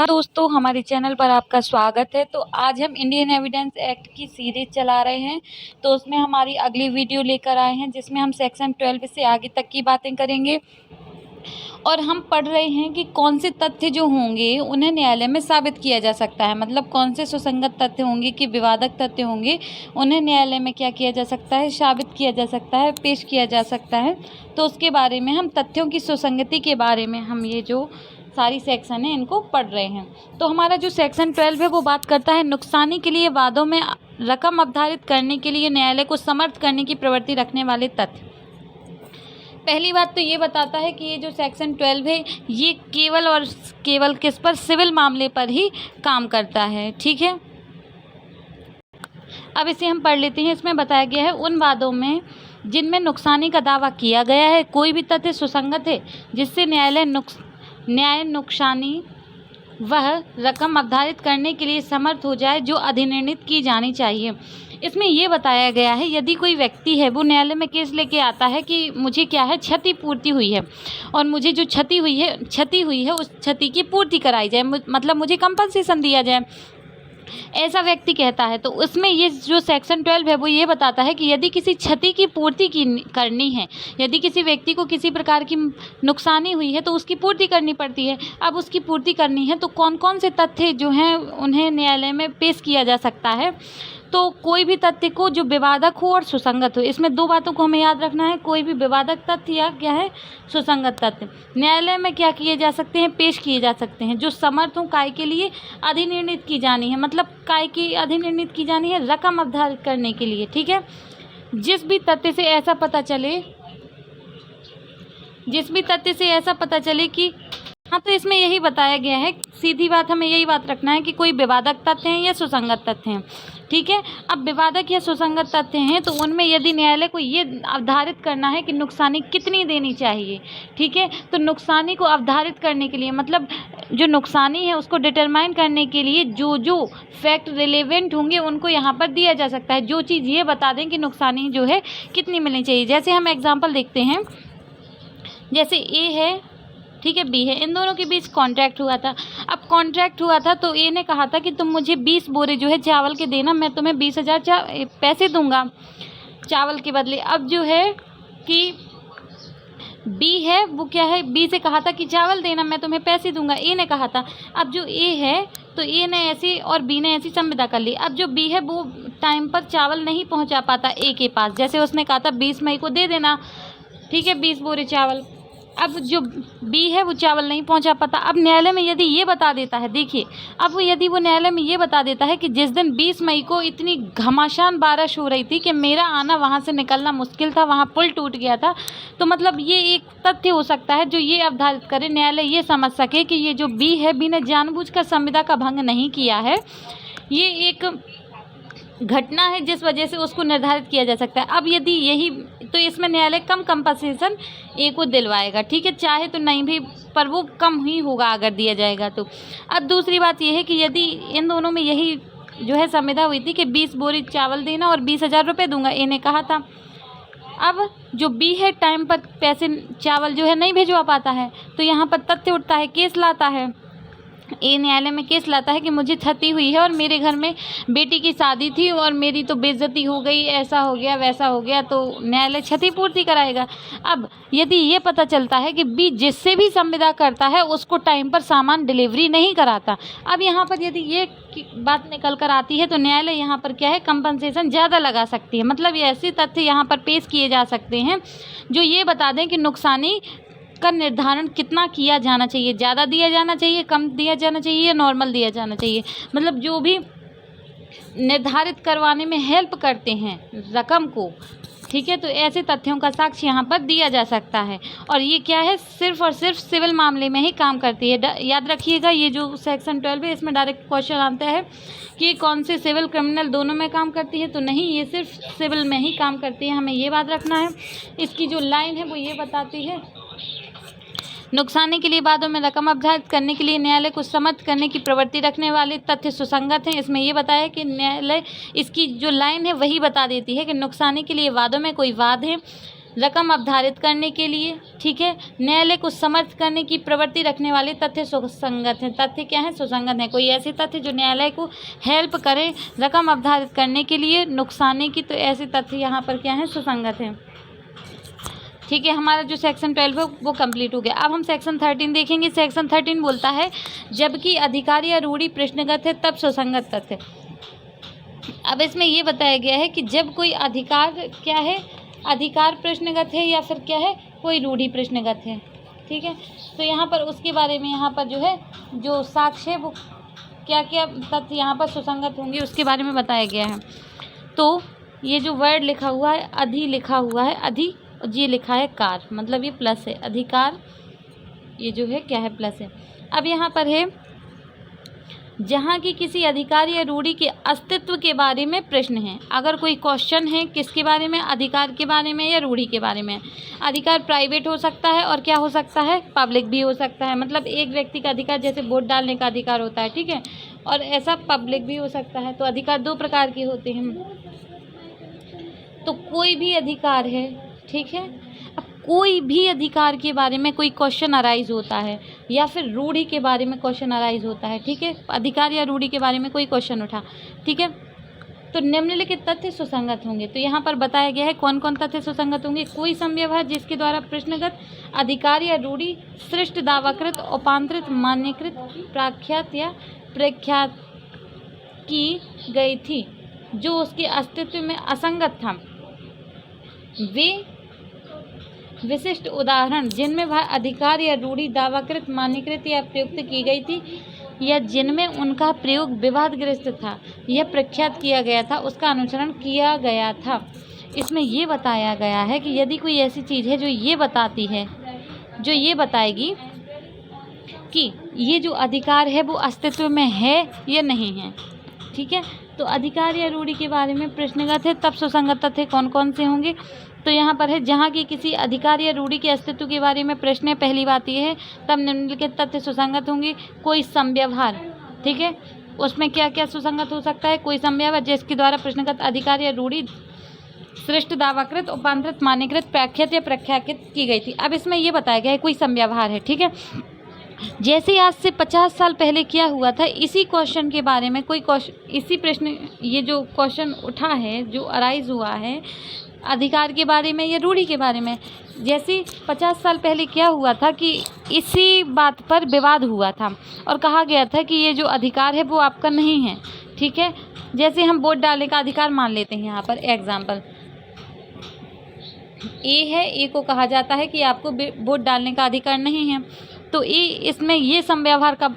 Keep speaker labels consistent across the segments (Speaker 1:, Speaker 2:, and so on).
Speaker 1: दोस्तों, हमारे चैनल पर आपका स्वागत है। तो आज हम इंडियन एविडेंस एक्ट की सीरीज चला रहे हैं। तो उसमें हमारी अगली वीडियो लेकर आए हैं जिसमें हम सेक्शन 12 से आगे तक की बातें करेंगे और हम पढ़ रहे हैं कि कौन से तथ्य जो होंगे उन्हें न्यायालय में साबित किया जा सकता है। मतलब कौन से सुसंगत तथ्य होंगे कि विवादक तथ्य होंगे, उन्हें न्यायालय में क्या किया जा सकता है, साबित किया जा सकता है, पेश किया जा सकता है। तो उसके बारे में हम तथ्यों की सुसंगति के बारे में हम ये जो सारी सेक्शन है इनको पढ़ रहे हैं। तो हमारा जो सेक्शन 12 है वो बात करता है नुकसानी के लिए वादों में रकम अवधारित करने के लिए न्यायालय को समर्थ करने की प्रवृत्ति रखने वाले तथ्य। पहली बात तो ये बताता है कि ये जो सेक्शन 12 है ये केवल और केवल किस पर, सिविल मामले पर ही काम करता है। ठीक है, अब इसे हम पढ़ लेते हैं। इसमें बताया गया है उन वादों में जिनमें नुकसानी का दावा किया गया है कोई भी तथ्य सुसंगत है जिससे न्याय नुकसानी वह रकम अवधारित करने के लिए समर्थ हो जाए जो अधिनिर्णित की जानी चाहिए। इसमें यह बताया गया है यदि कोई व्यक्ति है वो न्यायालय में केस लेके आता है कि मुझे क्या है, क्षतिपूर्ति हुई है और मुझे जो क्षति हुई है उस क्षति की पूर्ति कराई जाए, मतलब मुझे कंपनसेशन दिया जाए, ऐसा व्यक्ति कहता है। तो उसमें ये जो सेक्शन 12 है वो ये बताता है कि यदि किसी क्षति की पूर्ति करनी है, यदि किसी व्यक्ति को किसी प्रकार की नुकसानी हुई है तो उसकी पूर्ति करनी पड़ती है। अब उसकी पूर्ति करनी है तो कौन कौन से तथ्य जो हैं उन्हें न्यायालय में पेश किया जा सकता है। तो कोई भी तथ्य को जो विवादक हो और सुसंगत हो, इसमें दो बातों को हमें याद रखना है। कोई भी विवादक तथ्य या क्या है, सुसंगत तथ्य न्यायालय में क्या किए जा सकते हैं, पेश किए जा सकते हैं, जो समर्थ हो काय के लिए अधिनिर्णित की जानी है। मतलब काय की अधिनिर्णित की जानी है, रकम अवधारित करने के लिए। ठीक है, जिस भी तथ्य से ऐसा पता चले कि हाँ, तो इसमें यही बताया गया है, सीधी बात हमें यही बात रखना है कि कोई विवादक तथ्य हैं या सुसंगत तथ्य हैं। ठीक है, अब विवादक या सुसंगत तथ्य हैं तो उनमें यदि न्यायालय को ये अवधारित करना है कि नुकसानी कितनी देनी चाहिए। ठीक है, तो नुकसानी को अवधारित करने के लिए, मतलब जो नुकसानी है उसको डिटरमाइन करने के लिए जो फैक्ट रिलेवेंट होंगे उनको यहाँ पर दिया जा सकता है। जो चीज़ ये बता दें कि नुकसानी जो है कितनी मिलनी चाहिए। जैसे हम एग्जाम्पल देखते हैं, जैसे ए है, ठीक है, बी है, इन दोनों के बीच कॉन्ट्रैक्ट हुआ था। अब कॉन्ट्रैक्ट हुआ था तो ए ने कहा था कि तुम मुझे 20 बोरे जो है चावल के देना, मैं तुम्हें 20,000 पैसे दूंगा चावल के बदले। अब जो है कि बी है वो क्या है, बी से कहा था कि चावल देना, मैं तुम्हें पैसे दूंगा, ए ने कहा था। अब जो ए है तो ए ने ऐसी और बी ने ऐसी संविदा कर ली। अब जो बी है वो टाइम पर चावल नहीं पहुंचा पाता ए के पास, जैसे उसने कहा था 20 मई को दे देना, ठीक है, 20 बोरे चावल। अब जो बी है वो चावल नहीं पहुंचा पाता। अब न्यायालय में यदि ये बता देता है, देखिए, अब यदि वो न्यायालय में ये बता देता है कि जिस दिन 20 मई को इतनी घमासान बारिश हो रही थी कि मेरा आना वहाँ से निकलना मुश्किल था, वहाँ पुल टूट गया था, तो मतलब ये एक तथ्य हो सकता है जो ये अवधारित करे, न्यायालय ये समझ सके कि ये जो बी है, बी ने जानबूझकर संविदा का भंग नहीं किया है, ये एक घटना है जिस वजह से उसको निर्धारित किया जा सकता है। अब यदि यही, तो इसमें न्यायालय कम कंपनसेशन ए को दिलवाएगा। ठीक है, चाहे तो नहीं भी, पर वो कम ही होगा अगर दिया जाएगा तो। अब दूसरी बात यह है कि यदि इन दोनों में यही जो है संविदा हुई थी कि 20 बोरी चावल देना और 20,000 रुपये दूंगा, ए ने कहा था। अब जो बी है टाइम पर पैसे चावल जो है नहीं भिजवा पाता है, तो यहाँ पर तथ्य उठता है, केस लाता है, ए न्यायालय में केस लाता है कि मुझे क्षति हुई है और मेरे घर में बेटी की शादी थी और मेरी तो बेइज्जती हो गई, ऐसा हो गया वैसा हो गया, तो न्यायालय क्षतिपूर्ति कराएगा। अब यदि ये पता चलता है कि बी जिससे भी संविदा करता है उसको टाइम पर सामान डिलीवरी नहीं कराता, अब यहाँ पर यदि ये बात निकल कर आती है तो न्यायालय यहाँ पर क्या है, कंपनसेशन ज़्यादा लगा सकती है। मतलब ये ऐसे तथ्य यहाँ पर पेश किए जा सकते हैं जो ये बता दें कि नुकसानी का निर्धारण कितना किया जाना चाहिए, ज़्यादा दिया जाना चाहिए, कम दिया जाना चाहिए या नॉर्मल दिया जाना चाहिए। मतलब जो भी निर्धारित करवाने में हेल्प करते हैं रकम को, ठीक है, तो ऐसे तथ्यों का साक्ष्य यहाँ पर दिया जा सकता है। और ये क्या है, सिर्फ और सिर्फ सिविल मामले में ही काम करती है। याद रखिएगा, ये जो सेक्शन 12 है इसमें डायरेक्ट क्वेश्चन आता है कि कौन से सिविल क्रिमिनल दोनों में काम करती है, तो नहीं, ये सिर्फ सिविल में ही काम करती है, हमें ये बात रखना है। इसकी जो लाइन है वो ये बताती है, नुकसानी के लिए वादों में रकम अवधारित करने के लिए न्यायालय को समर्थ करने की प्रवृत्ति रखने वाले तथ्य सुसंगत हैं। इसमें यह बताया कि न्यायालय, इसकी जो लाइन है वही बता देती है कि नुकसानी के लिए वादों में कोई वाद है रकम अवधारित करने के लिए, ठीक है, न्यायालय को समर्थ करने की प्रवृत्ति रखने वाले तथ्य सुसंगत हैं। तथ्य क्या है? सुसंगत है। कोई ऐसे तथ्य जो न्यायालय को हेल्प करें रकम अवधारित करने के लिए नुकसाने की, तो ऐसे तथ्य यहाँ पर क्या है? सुसंगत हैं। ठीक है, हमारा जो सेक्शन 12 है वो कंप्लीट हो गया। अब हम सेक्शन 13 देखेंगे। सेक्शन 13 बोलता है जबकि अधिकार या रूढ़ि प्रश्नगत है तब सुसंगत तथ्य। अब इसमें ये बताया गया है कि जब कोई अधिकार क्या है, अधिकार प्रश्नगत है या फिर क्या है, कोई रूढ़ि प्रश्नगत है। ठीक है, तो यहाँ पर उसके बारे में यहाँ पर जो है जो साक्ष्य है वो क्या क्या तथ्य यहाँ पर सुसंगत होंगे उसके बारे में बताया गया है। तो ये जो वर्ड लिखा हुआ है अधि लिखा हुआ है, अधि, ये लिखा है कार, मतलब ये प्लस है, अधिकार ये जो है क्या है? प्लस है। अब यहाँ पर है जहाँ की किसी अधिकार या रूढ़ि के अस्तित्व के बारे में प्रश्न है। अगर कोई क्वेश्चन है किसके बारे में? अधिकार के बारे में या रूढ़ि के बारे में। अधिकार प्राइवेट हो सकता है और क्या हो सकता है? पब्लिक भी हो सकता है। मतलब एक व्यक्ति का अधिकार जैसे वोट डालने का अधिकार होता है, ठीक है, और ऐसा पब्लिक भी हो सकता है। तो अधिकार दो प्रकार के होते हैं। तो कोई भी अधिकार है, ठीक है, अब कोई भी अधिकार के बारे में कोई क्वेश्चन अराइज होता है या फिर रूढ़ि के बारे में क्वेश्चन अराइज होता है, ठीक है, अधिकार या रूढ़ि के बारे में कोई क्वेश्चन उठा, ठीक है, तो निम्नलिखित तथ्य सुसंगत होंगे। तो यहाँ पर बताया गया है कौन कौन तथ्य सुसंगत होंगे। कोई संव्यवहार जिसके द्वारा प्रश्नगत अधिकार या रूढ़ि सृष्ट, दावाकृत, उपांतरित, मान्यकृत, प्रख्यात या प्रख्यात की गई थी, जो उसके अस्तित्व में असंगत था। वे विशिष्ट उदाहरण जिनमें वह अधिकार या रूढ़ि दावाकृत, मान्यकृत या प्रयुक्त की गई थी या जिनमें उनका प्रयोग विवादग्रस्त था या प्रख्यात किया गया था, उसका अनुसरण किया गया था। इसमें ये बताया गया है कि यदि कोई ऐसी चीज़ है जो ये बताती है, जो ये बताएगी कि ये जो अधिकार है वो अस्तित्व में है या नहीं है, ठीक है, तो अधिकार या रूढ़ि के बारे में प्रश्नगत है तब सुसंगत तथ्य कौन कौन से होंगे। तो यहाँ पर है जहाँ की किसी अधिकार या रूढ़ि के अस्तित्व के बारे में प्रश्न है, पहली बात ये है, तब निम्नलिखित तथ्य सुसंगत होंगे। कोई संव्यवहार, ठीक है, उसमें क्या क्या सुसंगत हो सकता है? कोई संव्यवहार जिसके द्वारा प्रश्नगत अधिकार या रूढ़ि सृष्ट, दावाकृत, उपांतरित, मान्यकृत, प्रख्यात या प्रख्यात की गई थी। अब इसमें ये बताया गया है कोई संव्यवहार है, ठीक है, जैसे आज से 50 साल पहले क्या हुआ था, इसी क्वेश्चन के बारे में कोई क्वेश्चन, इसी प्रश्न, ये जो क्वेश्चन उठा है, जो अराइज हुआ है अधिकार के बारे में या रूढ़ि के बारे में, जैसे 50 साल पहले क्या हुआ था कि इसी बात पर विवाद हुआ था और कहा गया था कि ये जो अधिकार है वो आपका नहीं है, ठीक है, जैसे हम वोट डालने का अधिकार मान लेते हैं। यहाँ पर एग्जाम्पल ए है, ए को कहा जाता है कि आपको वोट डालने का अधिकार नहीं है, तो ए इसमें ये संव्यवहार का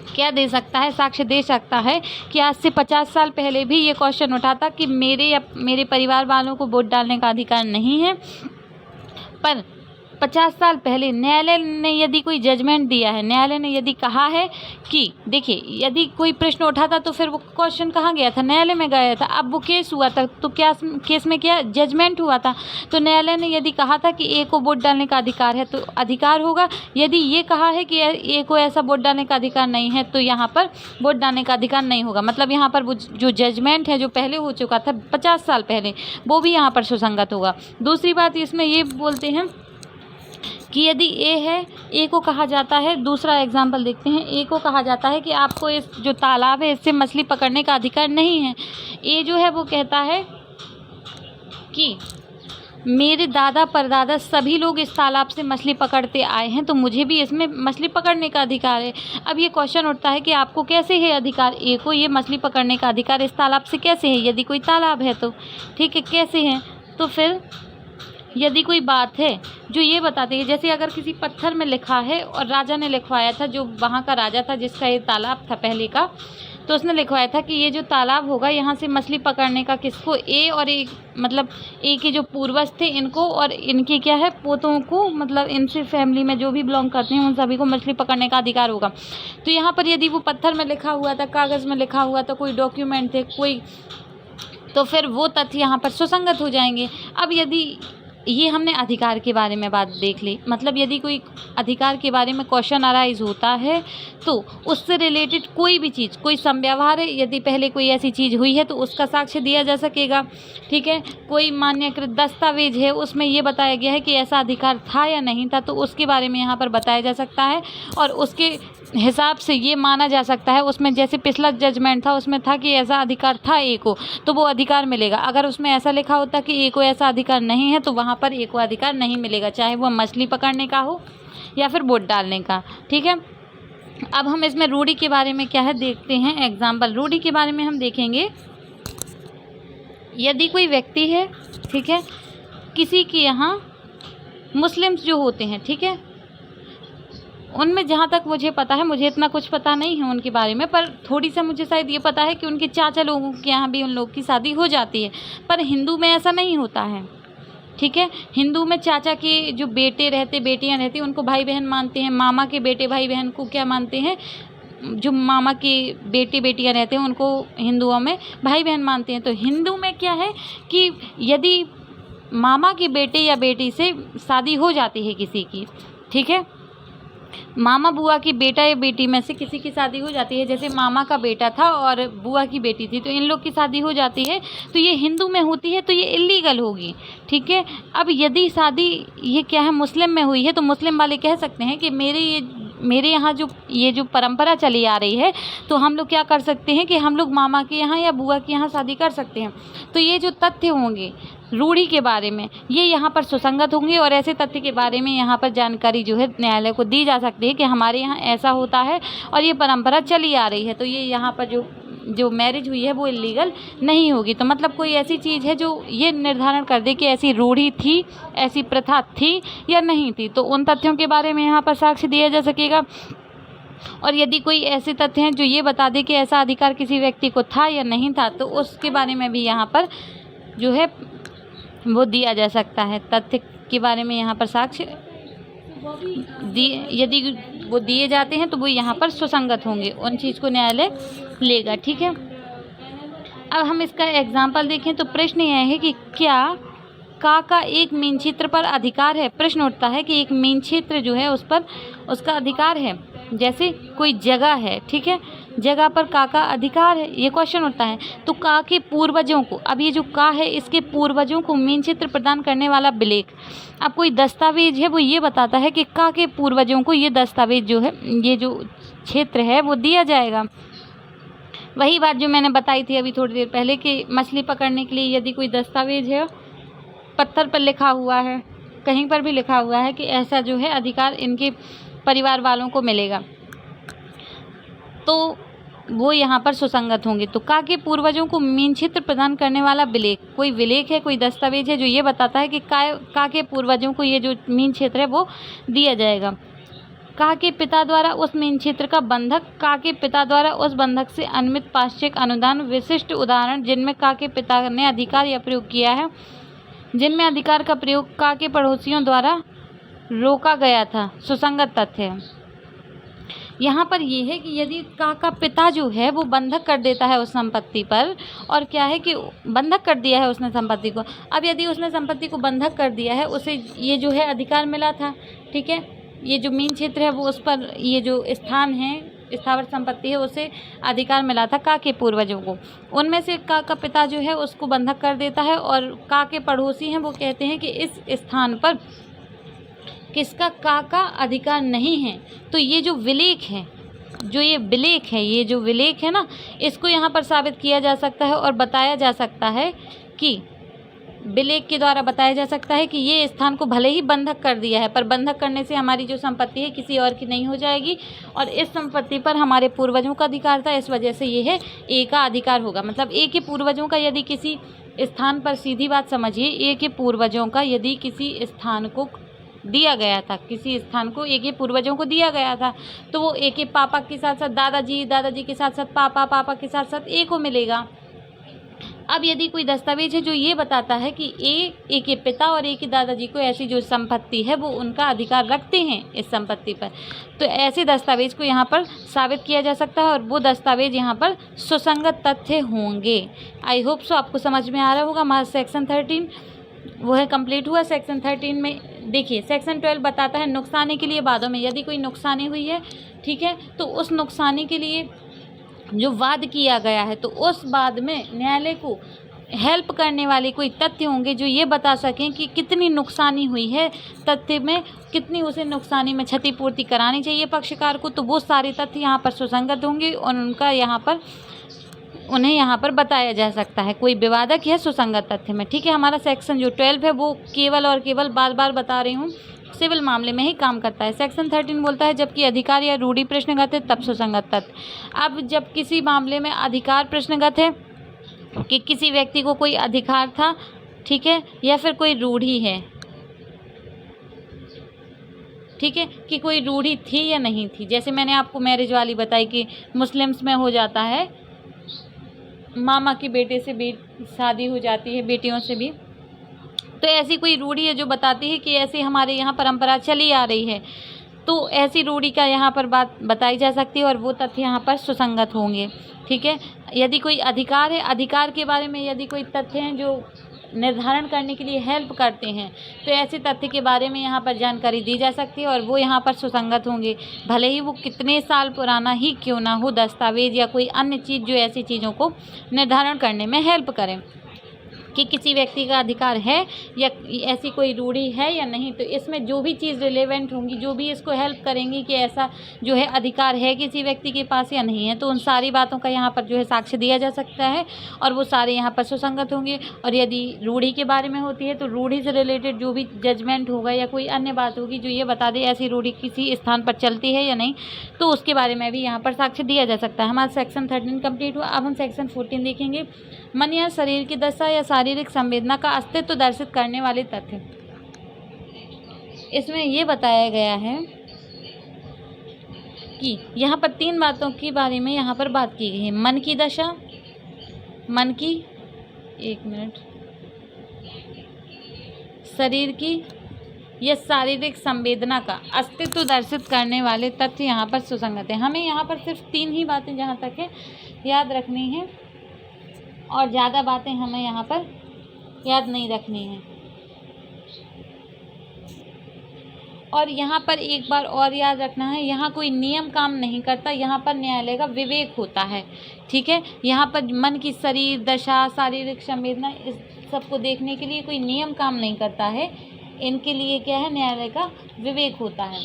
Speaker 1: क्या दे सकता है? साक्ष्य दे सकता है कि आज से 50 साल पहले भी ये क्वेश्चन उठा था कि मेरे या मेरे परिवार वालों को वोट डालने का अधिकार नहीं है, पर 50 साल पहले न्यायालय ने यदि कोई जजमेंट दिया है, न्यायालय ने यदि कहा है कि देखिए, यदि कोई प्रश्न उठा था तो फिर वो क्वेश्चन कहाँ गया था? न्यायालय में गया था। अब वो केस हुआ था, तो क्या केस में क्या जजमेंट हुआ था, तो न्यायालय ने यदि कहा था कि ए को वोट डालने का अधिकार है तो अधिकार होगा। यदि ये कहा है कि ए को ऐसा वोट डालने का अधिकार नहीं है तो यहाँ पर वोट डालने का अधिकार नहीं होगा। मतलब यहाँ पर वो जो जजमेंट है जो पहले हो चुका था 50 साल पहले, वो भी यहाँ पर सुसंगत होगा। दूसरी बात इसमें ये बोलते हैं कि यदि ए है, ए को कहा जाता है, दूसरा एग्जाम्पल देखते हैं, ए को कहा जाता है कि आपको इस जो तालाब है इससे मछली पकड़ने का अधिकार नहीं है। ए जो है वो कहता है कि मेरे दादा परदादा सभी लोग इस तालाब से मछली पकड़ते आए हैं, तो मुझे भी इसमें मछली पकड़ने का अधिकार है। अब ये क्वेश्चन उठता है कि आपको कैसे है अधिकार, ए को ये मछली पकड़ने का अधिकार इस तालाब से कैसे है? यदि कोई तालाब है तो ठीक है, कैसे है? तो फिर यदि कोई बात है जो ये बताती है, जैसे अगर किसी पत्थर में लिखा है और राजा ने लिखवाया था, जो वहाँ का राजा था जिसका ये तालाब था पहले का, तो उसने लिखवाया था कि ये जो तालाब होगा यहाँ से मछली पकड़ने का किसको, ए और ए, मतलब ए के जो पूर्वज थे इनको और इनके क्या है पोतों को, मतलब इनसे फैमिली में जो भी बिलोंग करते हैं उन सभी को मछली पकड़ने का अधिकार होगा। तो यहाँ पर यदि वो पत्थर में लिखा हुआ था, कागज़ में लिखा हुआ था, कोई डॉक्यूमेंट थे कोई, तो फिर वो तथ्य यहाँ पर सुसंगत हो जाएंगे। अब यदि ये हमने अधिकार के बारे में बात देख ली। मतलब यदि कोई अधिकार के बारे में क्वेश्चन अराइज होता है तो उससे रिलेटेड कोई भी चीज़, कोई समव्यवहार है, यदि पहले कोई ऐसी चीज़ हुई है तो उसका साक्ष्य दिया जा सकेगा। ठीक है, कोई मान्यकृत दस्तावेज है उसमें ये बताया गया है कि ऐसा अधिकार था या नहीं था, तो उसके बारे में यहाँ पर बताया जा सकता है और उसके हिसाब से ये माना जा सकता है, उसमें जैसे पिछला जजमेंट था उसमें था कि ऐसा अधिकार था ए को, तो वो अधिकार मिलेगा। अगर उसमें ऐसा लिखा होता कि ए को ऐसा अधिकार नहीं है तो वहाँ पर ए को अधिकार नहीं मिलेगा, चाहे वो मछली पकड़ने का हो या फिर वोट डालने का। ठीक है, अब हम इसमें रूढ़ि के बारे में क्या है देखते हैं एग्जाम्पल। रूढ़ि के बारे में हम देखेंगे, यदि कोई व्यक्ति है, ठीक है, किसी के यहाँ मुस्लिम्स जो होते हैं, ठीक है, उनमें जहाँ तक मुझे पता है, मुझे इतना कुछ पता नहीं है उनके बारे में, पर थोड़ी सा मुझे शायद ये पता है कि उनके चाचा लोगों के यहाँ भी उन लोग की शादी हो जाती है, पर हिंदू में ऐसा नहीं होता है। ठीक है, हिंदू में चाचा के जो बेटे रहते, बेटियाँ रहती, उनको भाई बहन मानते हैं। मामा के बेटे भाई बहन को क्या मानते हैं, जो मामा के बेटे बेटियाँ रहते हैं उनको हिंदुओं में भाई बहन मानते हैं। तो हिंदू में क्या है कि यदि मामा के बेटे या बेटी से शादी हो जाती है किसी की, ठीक है, मामा बुआ की बेटा या बेटी में से किसी की शादी हो जाती है, जैसे मामा का बेटा था और बुआ की बेटी थी, तो इन लोग की शादी हो जाती है, तो ये हिंदू में होती है तो ये इलीगल होगी। ठीक है, अब यदि शादी ये क्या है मुस्लिम में हुई है तो मुस्लिम वाले कह सकते हैं कि मेरे यहाँ जो ये जो परंपरा चली आ रही है, तो हम लोग क्या कर सकते हैं कि हम लोग मामा के यहाँ या बुआ के यहाँ शादी कर सकते हैं। तो ये जो तथ्य होंगे रूढ़ि के बारे में, ये यहाँ पर सुसंगत होंगे और ऐसे तथ्य के बारे में यहाँ पर जानकारी जो है न्यायालय को दी जा सकती है कि हमारे यहाँ ऐसा होता है और ये परंपरा चली आ रही है, तो ये यहाँ पर जो मैरिज हुई है वो इलीगल नहीं होगी। तो मतलब कोई ऐसी चीज़ है जो ये निर्धारण कर दे कि ऐसी रूढ़ि थी, ऐसी प्रथा थी या नहीं थी, तो उन तथ्यों के बारे में यहाँ पर साक्ष्य दिया जा सकेगा। और यदि कोई ऐसे तथ्य हैं जो ये बता दे कि ऐसा अधिकार किसी व्यक्ति को था या नहीं था, तो उसके बारे में भी यहाँ पर जो है वो दिया जा सकता है। तथ्य के बारे में यहाँ पर साक्ष्य यदि वो दिए जाते हैं तो वो यहाँ पर सुसंगत होंगे, उन चीज़ को न्यायालय लेगा। ठीक है, अब हम इसका एग्जाम्पल देखें तो प्रश्न यह है कि क्या का एक मीन क्षेत्र पर अधिकार है। प्रश्न उठता है कि एक मीन क्षेत्र जो है उस पर उसका अधिकार है, जैसे कोई जगह है, ठीक है, जगह पर का अधिकार है, ये क्वेश्चन उठता है। तो का के पूर्वजों को, अब ये जो का है इसके पूर्वजों को मीन क्षेत्र प्रदान करने वाला विलेख, अब कोई दस्तावेज है वो ये बताता है कि का के पूर्वजों को ये दस्तावेज जो है, ये जो क्षेत्र है वो दिया जाएगा। वही बात जो मैंने बताई थी अभी थोड़ी देर पहले कि मछली पकड़ने के लिए यदि कोई दस्तावेज है, पत्थर पर लिखा हुआ है, कहीं पर भी लिखा हुआ है कि ऐसा जो है अधिकार इनके परिवार वालों को मिलेगा, तो वो यहाँ पर सुसंगत होंगे। तो का के पूर्वजों को मीन क्षेत्र प्रदान करने वाला विलेख, कोई विलेख है, कोई दस्तावेज है जो ये बताता है कि का के पूर्वजों को ये जो मीन क्षेत्र है वो दिया जाएगा। का के पिता द्वारा उस मीन क्षेत्र का बंधक, का के पिता द्वारा उस बंधक से अनुमित पाश्चिक अनुदान, विशिष्ट उदाहरण जिनमें का के पिता ने अधिकार या प्रयोग किया है, जिनमें अधिकार का प्रयोग का के पड़ोसियों द्वारा रोका गया था, सुसंगत तथ्य है। यहाँ पर ये है कि यदि का पिता जो है वो बंधक कर देता है उस संपत्ति पर, और क्या है कि बंधक कर दिया है उसने संपत्ति को, अब यदि उसने संपत्ति को बंधक कर दिया है, उसे ये जो है अधिकार मिला था, ठीक है, ये जो मीन क्षेत्र है वो उस पर, ये जो स्थान है, स्थावर संपत्ति है, उसे अधिकार मिला था का के पूर्वजों को। उनमें से का पिता जो है उसको बंधक कर देता है और का के पड़ोसी हैं वो कहते हैं कि इस स्थान पर किसका का अधिकार नहीं है। तो ये जो विलेख है, जो ये विलेख है, ये जो विलेख है ना, इसको यहाँ पर साबित किया जा सकता है और बताया जा सकता है कि विलेख के द्वारा बताया जा सकता है कि ये स्थान को भले ही बंधक कर दिया है, पर बंधक करने से हमारी जो संपत्ति है किसी और की नहीं हो जाएगी और इस संपत्ति पर हमारे पूर्वजों का अधिकार था, इस वजह से ये है ए का अधिकार होगा। मतलब ए के पूर्वजों का यदि किसी स्थान पर, सीधी बात समझिए, ए के पूर्वजों का यदि किसी स्थान को दिया गया था, किसी स्थान को ए के पूर्वजों को दिया गया था, तो वो ए के पापा के साथ साथ दादाजी, दादाजी के साथ साथ पापा, पापा के साथ साथ ए को मिलेगा। अब यदि कोई दस्तावेज है जो ये बताता है कि ए के पिता और ए के दादाजी को ऐसी जो संपत्ति है वो उनका अधिकार रखते हैं इस संपत्ति पर, तो ऐसे दस्तावेज को यहाँ पर साबित किया जा सकता है और वो दस्तावेज यहाँ पर सुसंगत तथ्य होंगे। आई होप सो आपको समझ में आ रहा होगा। हमारा सेक्शन 13 वो है कंप्लीट हुआ। सेक्शन 13 में देखिए सेक्शन 12 बताता है नुकसानी के लिए वादों में यदि कोई नुकसानी हुई है, ठीक है, तो उस नुकसानी के लिए जो वाद किया गया है तो उस वाद में न्यायालय को हेल्प करने वाले कोई तथ्य होंगे जो ये बता सकें कि कितनी नुकसानी हुई है, तथ्य में कितनी उसे नुकसानी में क्षतिपूर्ति करानी चाहिए पक्षकार को, तो वो सारे तथ्य यहाँ पर सुसंगत होंगे और उन्हें यहाँ पर बताया जा सकता है कोई विवादक या सुसंगत तथ्य में, ठीक है। हमारा सेक्शन जो 12 है वो केवल और केवल बार बार बता रही हूँ सिविल मामले में ही काम करता है। सेक्शन 13 बोलता है जबकि अधिकार या रूढ़ि प्रश्नगत है तब सुसंगत तथ्य। अब जब किसी मामले में अधिकार प्रश्नगत है कि किसी व्यक्ति को कोई अधिकार था, ठीक है, या फिर कोई रूढ़ी है, ठीक है, कि कोई रूढ़ी थी या नहीं थी, जैसे मैंने आपको मैरिज वाली बताई कि मुस्लिम्स में हो जाता है मामा के बेटे से शादी हो जाती है, बेटियों से भी, तो ऐसी कोई रूढ़ी है जो बताती है कि ऐसी हमारे यहाँ परंपरा चली आ रही है, तो ऐसी रूढ़ी का यहाँ पर बात बताई जा सकती है और वो तथ्य यहाँ पर सुसंगत होंगे, ठीक है। यदि कोई अधिकार है, अधिकार के बारे में यदि कोई तथ्य हैं जो निर्धारण करने के लिए हेल्प करते हैं तो ऐसे तथ्य के बारे में यहाँ पर जानकारी दी जा सकती है और वो यहाँ पर सुसंगत होंगे, भले ही वो कितने साल पुराना ही क्यों ना हो दस्तावेज या कोई अन्य चीज़ जो ऐसी चीज़ों को निर्धारण करने में हेल्प करें कि किसी व्यक्ति का अधिकार है या ऐसी कोई रूढ़ी है या नहीं, तो इसमें जो भी चीज़ रिलेवेंट होंगी, जो भी इसको हेल्प करेंगी कि ऐसा जो है अधिकार है किसी व्यक्ति के पास या नहीं है, तो उन सारी बातों का यहाँ पर जो है साक्ष्य दिया जा सकता है और वो सारे यहाँ पर सुसंगत होंगे। और यदि रूढ़ी के बारे में होती है तो रूढ़ी से रिलेटेड जो भी जजमेंट होगा या कोई अन्य बात होगी जो ये बता दे ऐसी रूढ़ी किसी स्थान पर चलती है या नहीं, तो उसके बारे में भी यहाँ पर साक्ष्य दिया जा सकता है। हमारा सेक्शन 13 कंप्लीट हुआ। अब हम सेक्शन 14 देखेंगे। मन या शरीर की दशा या शारीरिक संवेदना का अस्तित्व दर्शित करने वाले तथ्य। इसमें ये बताया गया है कि यहाँ पर 3 बातों के बारे में यहाँ पर बात की गई है। मन की दशा, मन की, एक मिनट, शरीर की या शारीरिक संवेदना का अस्तित्व दर्शित करने वाले तथ्य यहाँ पर सुसंगत है। हमें यहाँ पर सिर्फ 3 ही बातें जहाँ तक है याद रखनी है और ज़्यादा बातें हमें यहाँ पर याद नहीं रखनी है। और यहाँ पर एक बार और याद रखना है, यहाँ कोई नियम काम नहीं करता, यहाँ पर न्यायालय का विवेक होता है, ठीक है। यहाँ पर मन की शरीर दशा, शारीरिक संवेदना, इस सबको देखने के लिए कोई नियम काम नहीं करता है, इनके लिए क्या है, न्यायालय का विवेक होता है।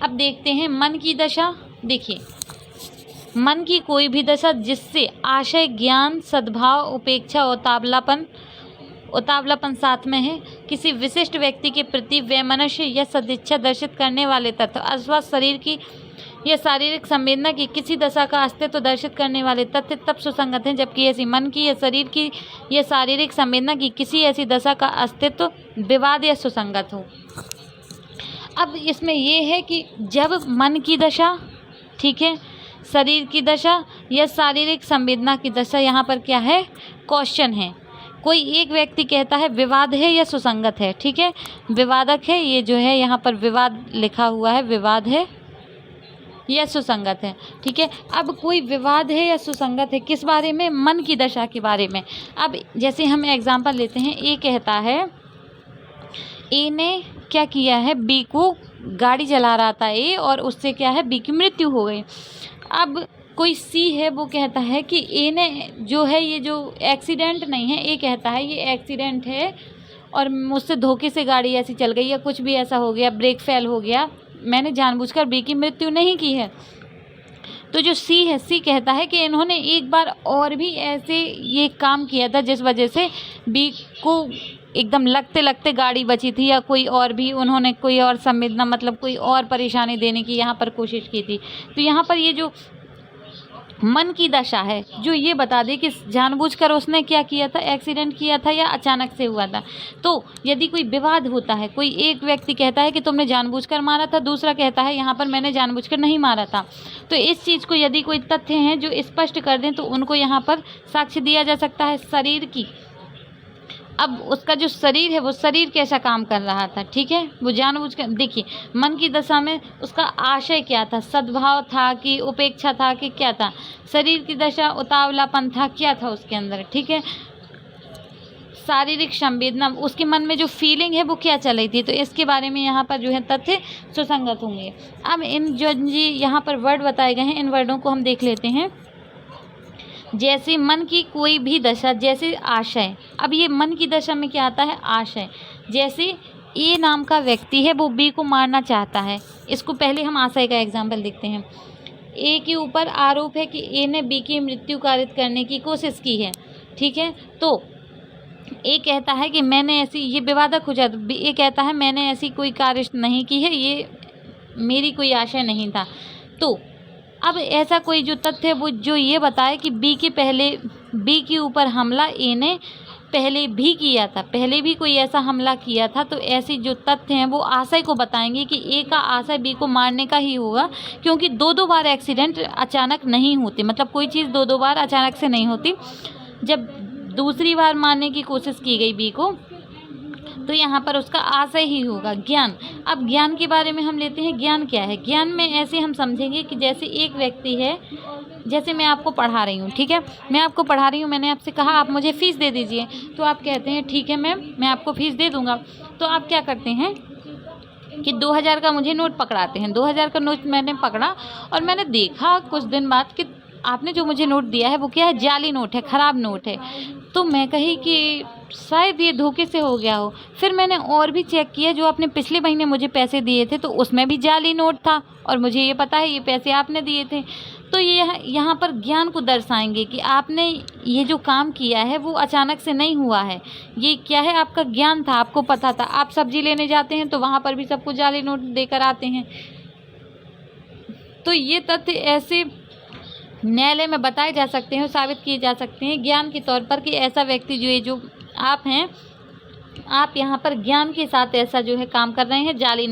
Speaker 1: अब देखते हैं मन की दशा। देखिए, मन की कोई भी दशा जिससे आशय, ज्ञान, सद्भाव, उपेक्षा, उतावलापन साथ में है, किसी विशिष्ट व्यक्ति के प्रति वैमनस्य या सदिच्छा दर्शित करने वाले तत्व अथवा शरीर की या शारीरिक संवेदना की किसी दशा का अस्तित्व दर्शित करने वाले तथ्य तब सुसंगत हैं जबकि ऐसी मन की या शरीर की या शारीरिक संवेदना की किसी ऐसी दशा का अस्तित्व विवाद या सुसंगत हो। अब इसमें यह है कि जब मन की दशा, ठीक है, शरीर की दशा या शारीरिक संवेदना की दशा, यहाँ पर क्या है, क्वेश्चन है, कोई एक व्यक्ति कहता है विवाद है या सुसंगत है, ठीक है, विवादक है, ये जो है यहाँ पर विवाद लिखा हुआ है, विवाद है या सुसंगत है, ठीक है। अब कोई विवाद है या सुसंगत है किस बारे में, मन की दशा के बारे में। अब जैसे हम एग्जांपल लेते हैं, ए कहता है, ए ने क्या किया है, बी को गाड़ी चला रहा था ए और उससे क्या है, बी की मृत्यु हो गई। अब कोई सी है, वो कहता है कि ए ने जो है ये जो एक्सीडेंट नहीं है, ए कहता है ये एक्सीडेंट है और मुझसे धोखे से गाड़ी ऐसी चल गई या कुछ भी ऐसा हो गया, ब्रेक फेल हो गया, मैंने जानबूझकर बी की मृत्यु नहीं की है। तो जो सी है, सी कहता है कि इन्होंने एक बार और भी ऐसे ये काम किया था जिस वजह से बी को एकदम लगते लगते गाड़ी बची थी या कोई और भी उन्होंने कोई और संवेदना मतलब कोई और परेशानी देने की यहाँ पर कोशिश की थी। तो यहाँ पर ये जो मन की दशा है जो ये बता दे कि जानबूझकर उसने क्या किया था, एक्सीडेंट किया था या अचानक से हुआ था। तो यदि कोई विवाद होता है, कोई एक व्यक्ति कहता है कि तुमने जानबूझकर मारा था, दूसरा कहता है यहाँ पर मैंने जानबूझकर नहीं मारा था, तो इस चीज़ को यदि कोई तथ्य हैं जो स्पष्ट कर दें तो उनको यहाँ पर साक्ष्य दिया जा सकता है शरीर की। अब उसका जो शरीर है वो शरीर कैसा काम कर रहा था, ठीक है, वो जानबूझकर, देखिए मन की दशा में उसका आशय क्या था, सद्भाव था कि उपेक्षा था कि क्या था, शरीर की दशा उतावलापन था, क्या था उसके अंदर, ठीक है। शारीरिक संवेदना, उसके मन में जो फीलिंग है वो क्या चल रही थी, तो इसके बारे में यहाँ पर जो है तथ्य सुसंगत होंगे। अब इन जो जी यहाँ पर वर्ड बताए गए हैं, इन वर्डों को हम देख लेते हैं। जैसे मन की कोई भी दशा, जैसे आशय। अब ये मन की दशा में क्या आता है, आशय। जैसे ए नाम का व्यक्ति है, वो बी को मारना चाहता है। इसको पहले हम आशय का एग्जाम्पल देखते हैं। ए के ऊपर आरोप है कि ए ने बी की मृत्यु कारित करने की कोशिश की है, ठीक है। तो ए कहता है कि मैंने ऐसी, ये विवादक हो जाता है। ए कहता है मैंने ऐसी कोई कार्य नहीं की है, ये मेरी कोई आशय नहीं था। तो अब ऐसा कोई जो तथ्य है वो जो ये बताए कि बी के ऊपर हमला ए ने पहले भी किया था, पहले भी कोई ऐसा हमला किया था। तो ऐसी जो तथ्य हैं वो आशय को बताएंगे कि ए का आशय बी को मारने का ही होगा, क्योंकि दो बार एक्सीडेंट अचानक नहीं होते, मतलब कोई चीज़ दो बार अचानक से नहीं होती। जब दूसरी बार मारने की कोशिश की गई बी को, तो यहाँ पर उसका आशय ही होगा ज्ञान। अब ज्ञान के बारे में हम लेते हैं, ज्ञान क्या है। ज्ञान में ऐसे हम समझेंगे कि जैसे एक व्यक्ति है, जैसे मैं आपको पढ़ा रही हूँ, ठीक है, मैं आपको पढ़ा रही हूँ, मैंने आपसे कहा आप मुझे फ़ीस दे दीजिए, तो आप कहते हैं ठीक है मैम, मैं आपको फ़ीस दे दूँगा। तो आप क्या करते हैं कि 2000 का मुझे नोट पकड़ाते हैं। 2000 का नोट मैंने पकड़ा और मैंने देखा कुछ दिन बाद कि आपने जो मुझे नोट दिया है वो क्या है, जाली नोट है, ख़राब नोट है। तो मैं कही कि शायद ये धोखे से हो गया हो। फिर मैंने और भी चेक किया, जो आपने पिछले महीने मुझे पैसे दिए थे तो उसमें भी जाली नोट था, और मुझे ये पता है ये पैसे आपने दिए थे। तो ये यहाँ पर ज्ञान को दर्शाएंगे कि आपने ये जो काम किया है वो अचानक से नहीं हुआ है, ये क्या है, आपका ज्ञान था, आपको पता था। आप सब्जी लेने जाते हैं तो वहाँ पर भी सबको जाली नोट देकर आते हैं। तो ये तथ्य ऐसे न्यायालय में बताए जा सकते हैं, साबित किए जा सकते हैं ज्ञान के तौर पर कि ऐसा व्यक्ति जो है, जो आप हैं, आप यहाँ पर ज्ञान के साथ ऐसा जो है काम कर रहे हैं, जाली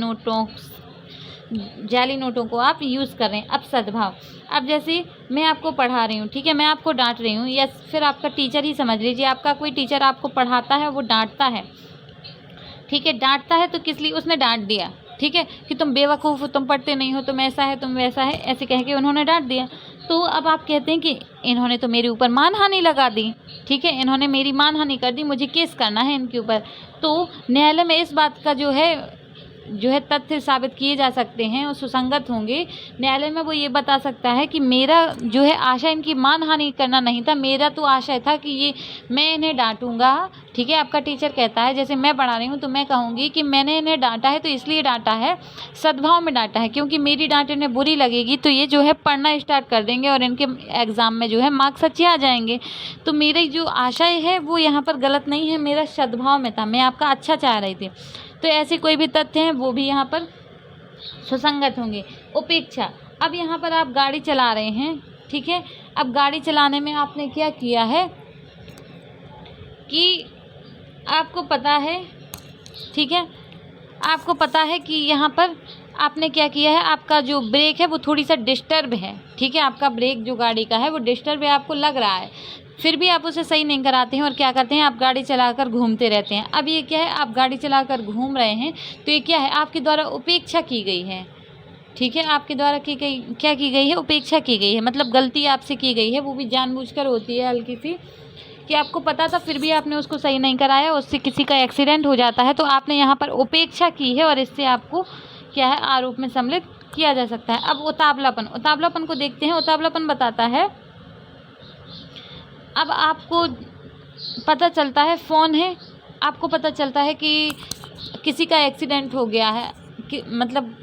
Speaker 1: नोटों को आप यूज़ कर रहे हैं। अब सद्भाव, अब जैसे मैं आपको पढ़ा रही हूँ, ठीक है, मैं आपको डांट रही हूँ, या फिर आपका टीचर ही समझ लीजिए, आपका कोई टीचर आपको पढ़ाता है, वो डांटता है, ठीक है, डांटता है तो किस लिए उसने डांट दिया, ठीक है, कि तुम बेवकूफ़ हो, तुम पढ़ते नहीं हो, तुम ऐसा है, तुम वैसा है, ऐसे कह के उन्होंने डांट दिया। तो अब आप कहते हैं कि इन्होंने तो मेरे ऊपर मानहानि लगा दी, ठीक है, इन्होंने मेरी मानहानि कर दी, मुझे केस करना है इनके ऊपर। तो न्यायालय में इस बात का जो है तथ्य साबित किए जा सकते हैं और सुसंगत होंगे। न्यायालय में वो ये बता सकता है कि मेरा जो है आशय इनकी मानहानि करना नहीं था, मेरा तो आशय था कि ये मैं इन्हें डांटूंगा, ठीक है। आपका टीचर कहता है, जैसे मैं पढ़ा रही हूँ तो मैं कहूँगी कि मैंने इन्हें डांटा है तो इसलिए डांटा है, सद्भाव में डांटा है, क्योंकि मेरी डांट इन्हें बुरी लगेगी तो ये जो है पढ़ना स्टार्ट कर देंगे और इनके एग्ज़ाम में जो है मार्क्स अच्छे आ जाएंगे। तो मेरी जो आशय है वो यहाँ पर गलत नहीं है, मेरा सद्भाव में था, मैं आपका अच्छा चाह रही थी। तो ऐसे कोई भी तथ्य हैं वो भी यहाँ पर सुसंगत होंगे। उपेक्षा, अब यहाँ पर आप गाड़ी चला रहे हैं, ठीक है, अब गाड़ी चलाने में आपने क्या किया है कि आपको पता है, ठीक है, आपको पता है कि यहाँ पर आपने क्या किया है, आपका जो ब्रेक है वो थोड़ी सा डिस्टर्ब है, ठीक है, आपका ब्रेक जो गाड़ी का है वो डिस्टर्ब है, आपको लग रहा है, फिर भी आप उसे सही नहीं कराते हैं और क्या करते हैं, आप गाड़ी चलाकर घूमते रहते हैं। अब ये क्या है, आप गाड़ी चलाकर घूम रहे हैं तो ये क्या है, आपके द्वारा उपेक्षा की गई है, ठीक है, आपके द्वारा क्या की गई है, उपेक्षा की गई है, मतलब गलती आपसे की गई है, वो भी जानबूझकर होती है हल्की सी, कि आपको पता था फिर भी आपने उसको सही नहीं कराया, उससे किसी का एक्सीडेंट हो जाता है, तो आपने यहाँ पर उपेक्षा की है और इससे आपको क्या है, आरोप में सम्मिलित किया जा सकता है। अब उतावलापन को देखते हैं। उतावलापन बताता है, अब आपको पता चलता है, फ़ोन है, आपको पता चलता है कि किसी का एक्सीडेंट हो गया है, कि मतलब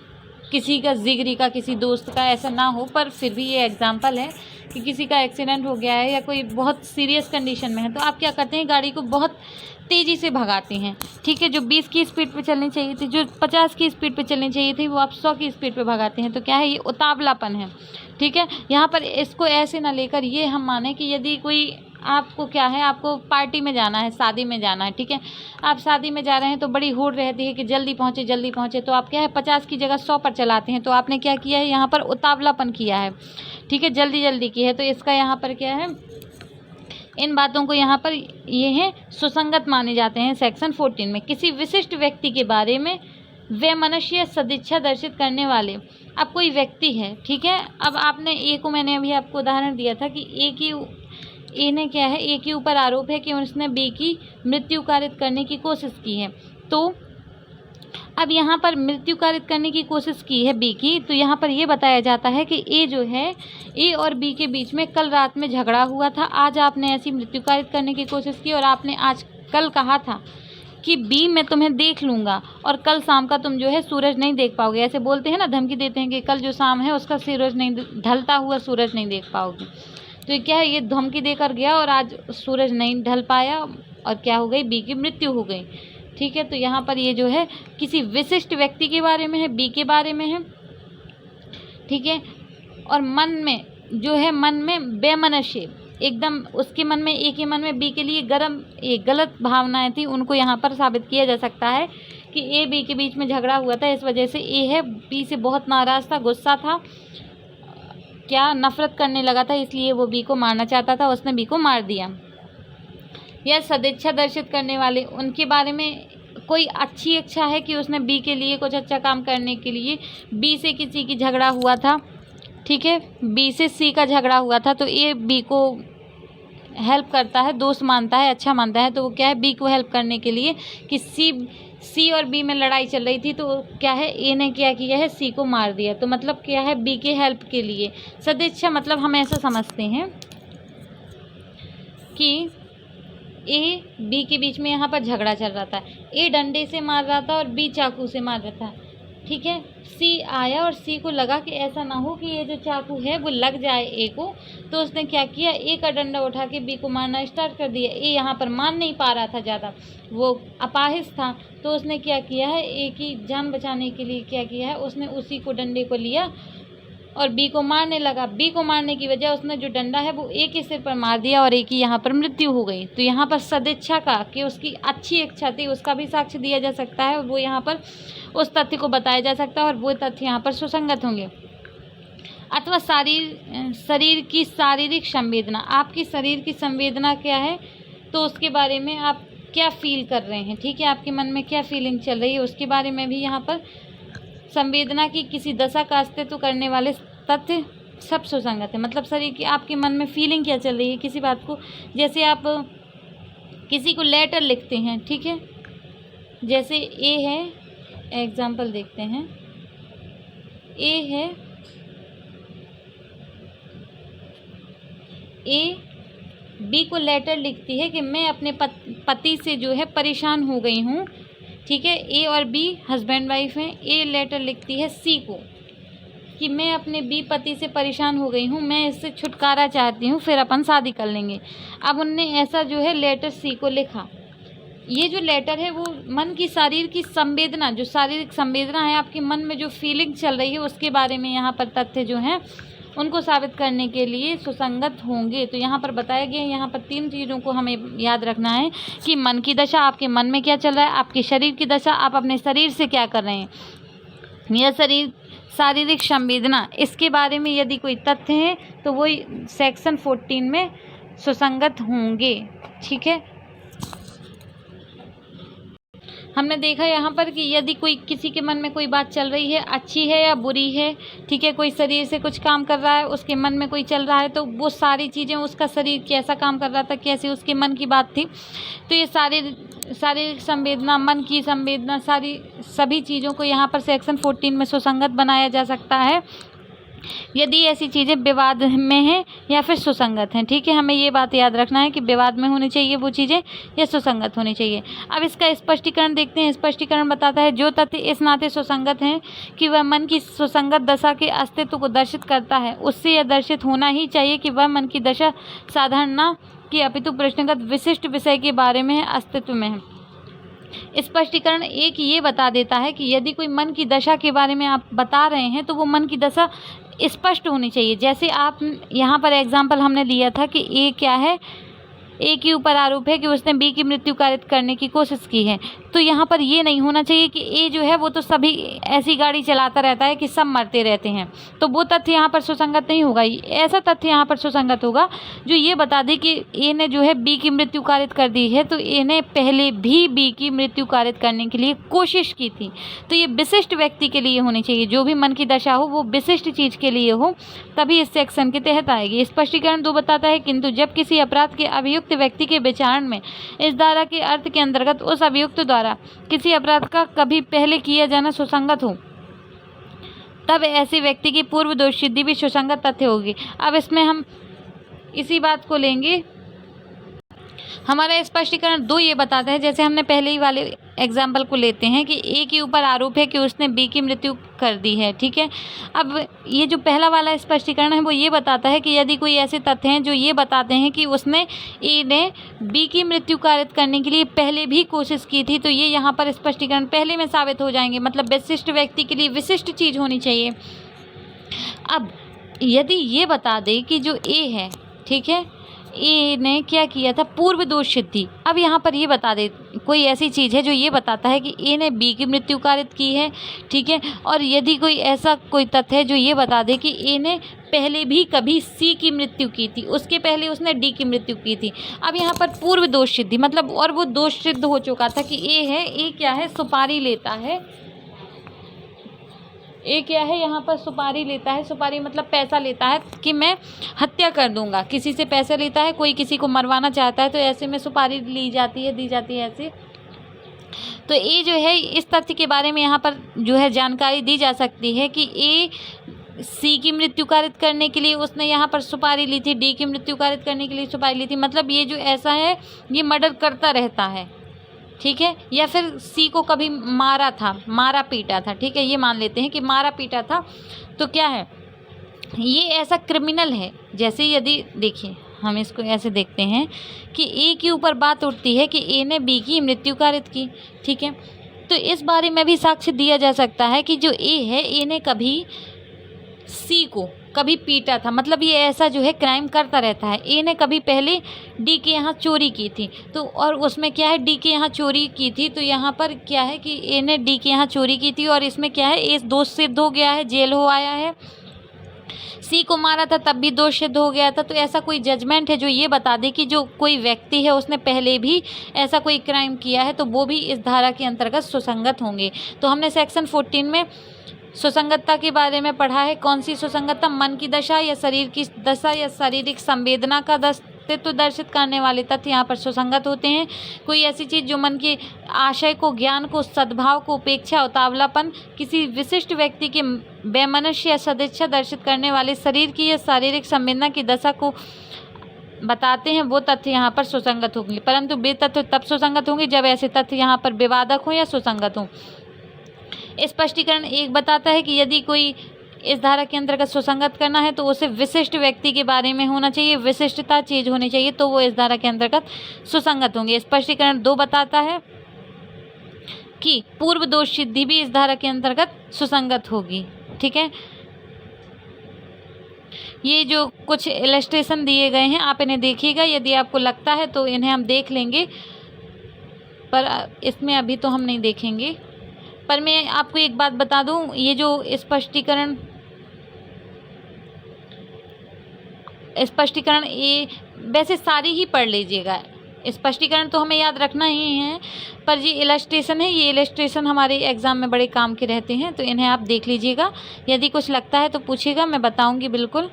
Speaker 1: किसी का जिगरी का, किसी दोस्त का, ऐसा ना हो पर फिर भी ये एग्जांपल है कि किसी का एक्सीडेंट हो गया है या कोई बहुत सीरियस कंडीशन में है, तो आप क्या करते हैं, गाड़ी को बहुत तेज़ी से भगाते हैं, ठीक है, जो 20 की स्पीड पे चलनी चाहिए थी, जो 50 की स्पीड पे चलनी चाहिए थी, वो आप 100 की स्पीड पे भगाते हैं। तो क्या है, ये उतावलापन है, ठीक है। यहाँ पर इसको ऐसे ना लेकर ये हम माने कि यदि कोई आपको क्या है, आपको पार्टी में जाना है, शादी में जाना है, ठीक है, आप शादी में जा रहे हैं तो बड़ी होड़ रहती है कि जल्दी पहुँचे, तो आप क्या है 50 की जगह 100 पर चलाते हैं, तो आपने क्या किया है, यहाँ पर उतावलापन किया है, ठीक है, जल्दी की है। तो इसका यहाँ पर क्या है, इन बातों को यहाँ पर ये है सुसंगत माने जाते हैं। सेक्शन 14 में किसी विशिष्ट व्यक्ति के बारे में वे मनुष्य सदिच्छा दर्शित करने वाले, अब कोई व्यक्ति है, ठीक है, अब आपने ए को, मैंने अभी आपको उदाहरण दिया था कि ए ने क्या है, ए के ऊपर आरोप है कि उसने बी की मृत्यु कारित करने की कोशिश की है। तो अब यहाँ पर मृत्यु कारित करने की कोशिश की है बी की, तो यहाँ पर ये बताया जाता है कि ए जो है, ए और बी के बीच में कल रात में झगड़ा हुआ था। आज आपने ऐसी मृत्यु कारित करने की कोशिश की और आपने कल कहा था कि बी मैं तुम्हें देख लूँगा और कल शाम का तुम जो है सूरज नहीं देख पाओगे। ऐसे बोलते हैं ना, धमकी देते हैं कि कल जो शाम है उसका सूरज नहीं, ढलता हुआ सूरज नहीं देख पाओगे। तो ये क्या है, ये धमकी देकर गया और आज सूरज नहीं ढल पाया और क्या हो गई, बी की मृत्यु हो गई। ठीक है, तो यहाँ पर ये जो है किसी विशिष्ट व्यक्ति के बारे में है, बी के बारे में है। ठीक है, और मन में जो है, मन में बेमनस्य एकदम उसके मन में, ए के मन में बी के लिए गलत भावनाएं थी, उनको यहाँ पर साबित किया जा सकता है कि ए बी के बीच में झगड़ा हुआ था। इस वजह से ए है बी से बहुत नाराज़ था, गुस्सा था, क्या नफरत करने लगा था, इसलिए वो बी को मारना चाहता था, उसने बी को मार दिया। या सदिच्छा दर्शित करने वाले, उनके बारे में कोई अच्छी इच्छा है कि उसने बी के लिए कुछ अच्छा काम करने के लिए, बी से किसी की झगड़ा हुआ था। ठीक है, बी से सी का झगड़ा हुआ था, तो ए बी को हेल्प करता है, दोस्त मानता है, अच्छा मानता है, तो वो क्या है, बी को हेल्प करने के लिए कि सी और बी में लड़ाई चल रही थी, तो क्या है, ए ने क्या किया है, सी को मार दिया। तो मतलब क्या है, बी के हेल्प के लिए। सदिच्छा मतलब हम ऐसा समझते हैं कि ए बी के बीच में यहाँ पर झगड़ा चल रहा था, ए डंडे से मार रहा था और बी चाकू से मार रहा था। ठीक है, सी आया और सी को लगा कि ऐसा ना हो कि ये जो चाकू है वो लग जाए ए को, तो उसने क्या किया, ए का डंडा उठा के बी को मारना स्टार्ट कर दिया। ए यहाँ पर मान नहीं पा रहा था ज़्यादा, वो अपाहिज था, तो उसने क्या किया है, ए की जान बचाने के लिए क्या किया है, उसने उसी को डंडे को लिया और बी को मारने लगा। बी को मारने की वजह उसने जो डंडा है वो ए के सिर पर मार दिया और ए की यहाँ पर मृत्यु हो गई। तो यहाँ पर सदिच्छा का, कि उसकी अच्छी इच्छा थी, उसका भी साक्ष्य दिया जा सकता है, वो यहाँ पर उस तथ्य को बताया जा सकता है और वो तथ्य यहाँ पर सुसंगत होंगे। अथवा शरीर की शारीरिक संवेदना, आपकी शरीर की संवेदना क्या है, तो उसके बारे में आप क्या फील कर रहे हैं। ठीक है, आपके मन में क्या फीलिंग चल रही है, उसके बारे में भी यहाँ पर संवेदना की किसी दशा का अस्तित्व करने वाले तथ्य सब सुसंगत है। मतलब शरीर की, आपके मन में फीलिंग क्या चल रही है किसी बात को, जैसे आप किसी को लेटर लिखते हैं। ठीक है, जैसे ए है, एग्जाम्पल देखते हैं, ए है, ए बी को लेटर लिखती है कि मैं अपने पति से जो है परेशान हो गई हूँ। ठीक है, ए और बी हस्बैंड वाइफ हैं। ए लेटर लिखती है सी को कि मैं अपने बी पति से परेशान हो गई हूँ, मैं इससे छुटकारा चाहती हूँ, फिर अपन शादी कर लेंगे। अब उनने ऐसा जो है लेटर सी को लिखा। ये जो लेटर है वो मन की शरीर की संवेदना, जो शारीरिक संवेदना है, आपके मन में जो फीलिंग चल रही है उसके बारे में यहाँ पर तथ्य जो हैं उनको साबित करने के लिए सुसंगत होंगे। तो यहाँ पर बताया गया है, यहाँ पर 3 चीज़ों को हमें याद रखना है कि मन की दशा, आपके मन में क्या चल रहा है, आपके शरीर की दशा, आप अपने शरीर से क्या कर रहे हैं, यह शरीर शारीरिक संवेदना, इसके बारे में यदि कोई तथ्य है तो वो सेक्शन 14 में सुसंगत होंगे। ठीक है, हमने देखा यहाँ पर कि यदि कोई किसी के मन में कोई बात चल रही है, अच्छी है या बुरी है, ठीक है, कोई शरीर से कुछ काम कर रहा है, उसके मन में कोई चल रहा है, तो वो सारी चीज़ें, उसका शरीर कैसा काम कर रहा था, कैसे उसके मन की बात थी, तो ये शारीरिक संवेदना, मन की संवेदना, सभी चीज़ों को यहाँ पर सेक्शन 14 में सुसंगत बनाया जा सकता है यदि ऐसी चीज़ें विवाद में हैं या फिर सुसंगत हैं। ठीक है, हमें ये बात याद रखना है कि विवाद में होनी चाहिए वो चीज़ें या सुसंगत होनी चाहिए। अब इसका स्पष्टीकरण देखते हैं। स्पष्टीकरण बताता है, जो तथ्य इस नाते सुसंगत हैं कि वह मन की सुसंगत दशा के अस्तित्व को दर्शित करता है, उससे यह दर्शित होना ही चाहिए कि वह मन की दशा साधारण न कि अपितु प्रश्नगत विशिष्ट विषय के बारे में अस्तित्व में है। स्पष्टीकरण एक ये बता देता है कि यदि कोई मन की दशा के बारे में आप बता रहे हैं तो वो मन की दशा स्पष्ट होनी चाहिए। जैसे आप यहाँ पर एग्जाम्पल हमने लिया था कि ए क्या है, ए के ऊपर आरोप है कि उसने बी की मृत्यु कारित करने की कोशिश की है। तो यहाँ पर ये नहीं होना चाहिए कि ए जो है वो तो सभी ऐसी गाड़ी चलाता रहता है कि सब मरते रहते हैं, तो वो तथ्य यहाँ पर सुसंगत नहीं होगा। ऐसा तथ्य यहाँ पर सुसंगत होगा जो ये बता दे कि ए ने जो है बी की मृत्यु कारित कर दी है, तो ए ने पहले भी बी की मृत्यु कारित करने के लिए कोशिश की थी। तो ये विशिष्ट व्यक्ति के लिए होनी चाहिए, जो भी मन की दशा हो वो विशिष्ट चीज़ के लिए हो, तभी इस सेक्शन के तहत आएगी। स्पष्टीकरण 2 बताता है, किंतु जब किसी अपराध के अभियुक्त व्यक्ति के विचारण में इस धारा के अर्थ के अंतर्गत उस अभियुक्त द्वारा किसी अपराध का कभी पहले किया जाना सुसंगत हो, तब ऐसे व्यक्ति की पूर्व दोष सिद्धि भी सुसंगत तथ्य होगी। अब इसमें हम इसी बात को लेंगे। हमारा स्पष्टीकरण 2 ये बताता है, जैसे हमने पहले ही वाले एग्जाम्पल को लेते हैं कि ए के ऊपर आरोप है कि उसने बी की मृत्यु कर दी है, ठीक है। अब ये जो पहला वाला स्पष्टीकरण है वो ये बताता है कि यदि कोई ऐसे तथ्य हैं जो ये बताते हैं कि उसने ए ने बी की मृत्यु कारित करने के लिए पहले भी कोशिश की थी, तो ये यहाँ पर स्पष्टीकरण पहले में साबित हो जाएंगे। मतलब विशिष्ट व्यक्ति के लिए विशिष्ट चीज़ होनी चाहिए। अब यदि ये बता दे कि जो ए है, ठीक है, ए ने क्या किया था, पूर्व दोष सिद्धि। अब यहाँ पर ये बता दे कोई ऐसी चीज़ है जो ये बताता है कि ए ने बी की मृत्यु कारित की है, ठीक है। और यदि कोई ऐसा कोई तथ्य है जो ये बता दे कि ए ने पहले भी कभी सी की मृत्यु की थी, उसके पहले उसने डी की मृत्यु की थी। अब यहाँ पर पूर्व दोष सिद्धि मतलब, और वो दोष सिद्ध हो चुका था कि ए है, ए क्या है, सुपारी लेता है। ए क्या है, यहाँ पर सुपारी लेता है। सुपारी मतलब पैसा लेता है कि मैं हत्या कर दूंगा, किसी से पैसे लेता है, कोई किसी को मरवाना चाहता है, तो ऐसे में सुपारी ली जाती है, दी जाती है ऐसे। तो ए जो है, इस तथ्य के बारे में यहाँ पर जो है जानकारी दी जा सकती है कि ए सी की मृत्यु कारित करने के लिए उसने यहाँ पर सुपारी ली थी, डी की मृत्यु कारित करने के लिए सुपारी ली थी। मतलब ये जो ऐसा है ये मर्डर करता रहता है, ठीक है। या फिर सी को कभी मारा था, मारा पीटा था, ठीक है, ये मान लेते हैं कि मारा पीटा था। तो क्या है, ये ऐसा क्रिमिनल है। जैसे यदि देखिए हम इसको ऐसे देखते हैं कि ए के ऊपर बात उठती है कि ए ने बी की मृत्यु कारित की, ठीक है। तो इस बारे में भी साक्ष्य दिया जा सकता है कि जो ए है, ए ने कभी सी को कभी पीटा था। मतलब ये ऐसा जो है क्राइम करता रहता है। ए ने कभी पहले डी के यहाँ चोरी की थी, तो और उसमें क्या है, डी के यहाँ चोरी की थी, तो यहाँ पर क्या है कि ए ने डी के यहाँ चोरी की थी और इसमें क्या है, ए दोष सिद्ध हो गया है, जेल हो आया है। सी को मारा था तब भी दोष सिद्ध हो गया था। तो ऐसा कोई जजमेंट है जो ये बता दे कि जो कोई व्यक्ति है उसने पहले भी ऐसा कोई क्राइम किया है, तो वो भी इस धारा के अंतर्गत सुसंगत होंगे। तो हमने सेक्शन 14 में सुसंगतता के बारे में पढ़ा है। कौन सी सुसंगतता, मन की दशा या शरीर की दशा या शारीरिक संवेदना का अस्तित्व दर्शित करने वाले तथ्य यहाँ पर सुसंगत होते हैं। कोई ऐसी चीज़ जो मन के आशय को, ज्ञान को, सद्भाव को, उपेक्षा, उतावलापन, किसी विशिष्ट व्यक्ति के वैमनस्य या सदिच्छा दर्शित करने वाले शरीर की या शारीरिक संवेदना की दशा को बताते हैं, वो तथ्य यहाँ पर सुसंगत होंगे। परंतु वे तथ्य तब सुसंगत होंगे जब ऐसे तथ्य यहाँ पर विवादक हों या सुसंगत हों। स्पष्टीकरण 1 बताता है कि यदि कोई इस धारा के अंतर्गत सुसंगत करना है तो उसे विशिष्ट व्यक्ति के बारे में होना चाहिए, विशिष्टता चीज होनी चाहिए, तो वो इस धारा के अंतर्गत सुसंगत होंगे। स्पष्टीकरण 2 बताता है कि पूर्व दोष सिद्धि भी इस धारा के अंतर्गत सुसंगत होगी, ठीक है। ये जो कुछ इलस्ट्रेशन दिए गए हैं आप इन्हें देखिएगा, यदि आपको लगता है तो इन्हें हम देख लेंगे, पर इसमें अभी तो हम नहीं देखेंगे। पर मैं आपको एक बात बता दूं, ये जो स्पष्टीकरण ये वैसे सारी ही पढ़ लीजिएगा। स्पष्टीकरण तो हमें याद रखना ही है, पर ये इलस्ट्रेशन है, ये इलस्ट्रेशन हमारे एग्ज़ाम में बड़े काम के रहते हैं, तो इन्हें आप देख लीजिएगा। यदि कुछ लगता है तो पूछिएगा, मैं बताऊंगी बिल्कुल।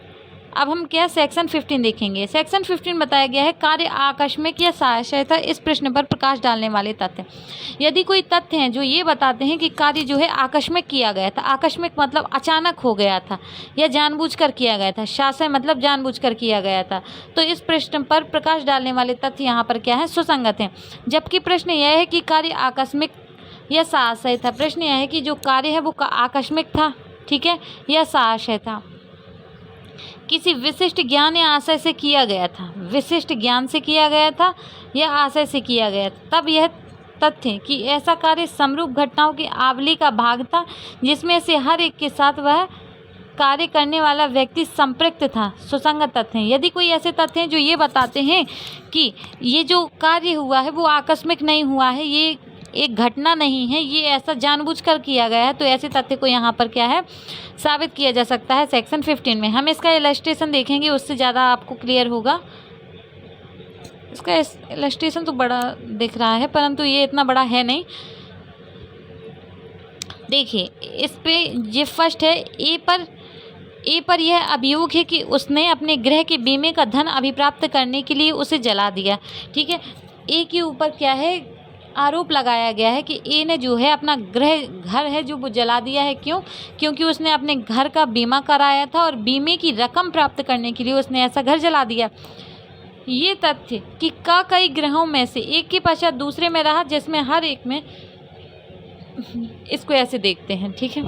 Speaker 1: अब हम क्या सेक्शन 15 देखेंगे। सेक्शन 15 बताया गया है कार्य आकस्मिक या सहायता, इस प्रश्न पर प्रकाश डालने वाले तथ्य। यदि कोई तथ्य हैं जो ये बताते हैं कि कार्य जो है आकस्मिक किया गया था, आकस्मिक मतलब अचानक हो गया था या जानबूझकर किया गया था, शासय मतलब जानबूझकर किया गया था, तो इस प्रश्न पर प्रकाश डालने वाले तथ्य यहाँ पर क्या है, सुसंगत हैं। जबकि प्रश्न यह है कि कार्य आकस्मिक या सहायता था, प्रश्न यह है कि जो कार्य है वो आकस्मिक था, ठीक है, या सहायता था, किसी विशिष्ट ज्ञान या आशय से किया गया था, विशिष्ट ज्ञान से किया गया था या आशय से किया गया था, तब यह तथ्य कि ऐसा कार्य समरूप घटनाओं की आवली का भाग था जिसमें से हर एक के साथ वह कार्य करने वाला व्यक्ति संपृक्त था, सुसंगत तथ्य हैं। यदि कोई ऐसे तथ्य हैं जो ये बताते हैं कि ये जो कार्य हुआ है वो आकस्मिक नहीं हुआ है, ये एक घटना नहीं है, ये ऐसा जानबूझकर किया गया है, तो ऐसे तथ्य को यहाँ पर क्या है, साबित किया जा सकता है सेक्शन 15 में। हम इसका इलस्ट्रेशन देखेंगे, उससे ज़्यादा आपको क्लियर होगा। इसका इलस्ट्रेशन तो बड़ा दिख रहा है, परंतु ये इतना बड़ा है नहीं। देखिए इस पे ये फर्स्ट है, ए पर यह अभियोग है कि उसने अपने गृह के बीमे का धन अभिप्राप्त करने के लिए उसे जला दिया। ठीक है, ए के ऊपर क्या है, आरोप लगाया गया है कि ए ने जो है अपना घर है जो वो जला दिया है। क्यों? क्योंकि उसने अपने घर का बीमा कराया था और बीमे की रकम प्राप्त करने के लिए उसने ऐसा घर जला दिया। ये तथ्य कि कई ग्रहों में से एक के पश्चात दूसरे में रहा, जिसमें हर एक में, इसको ऐसे देखते हैं। ठीक है,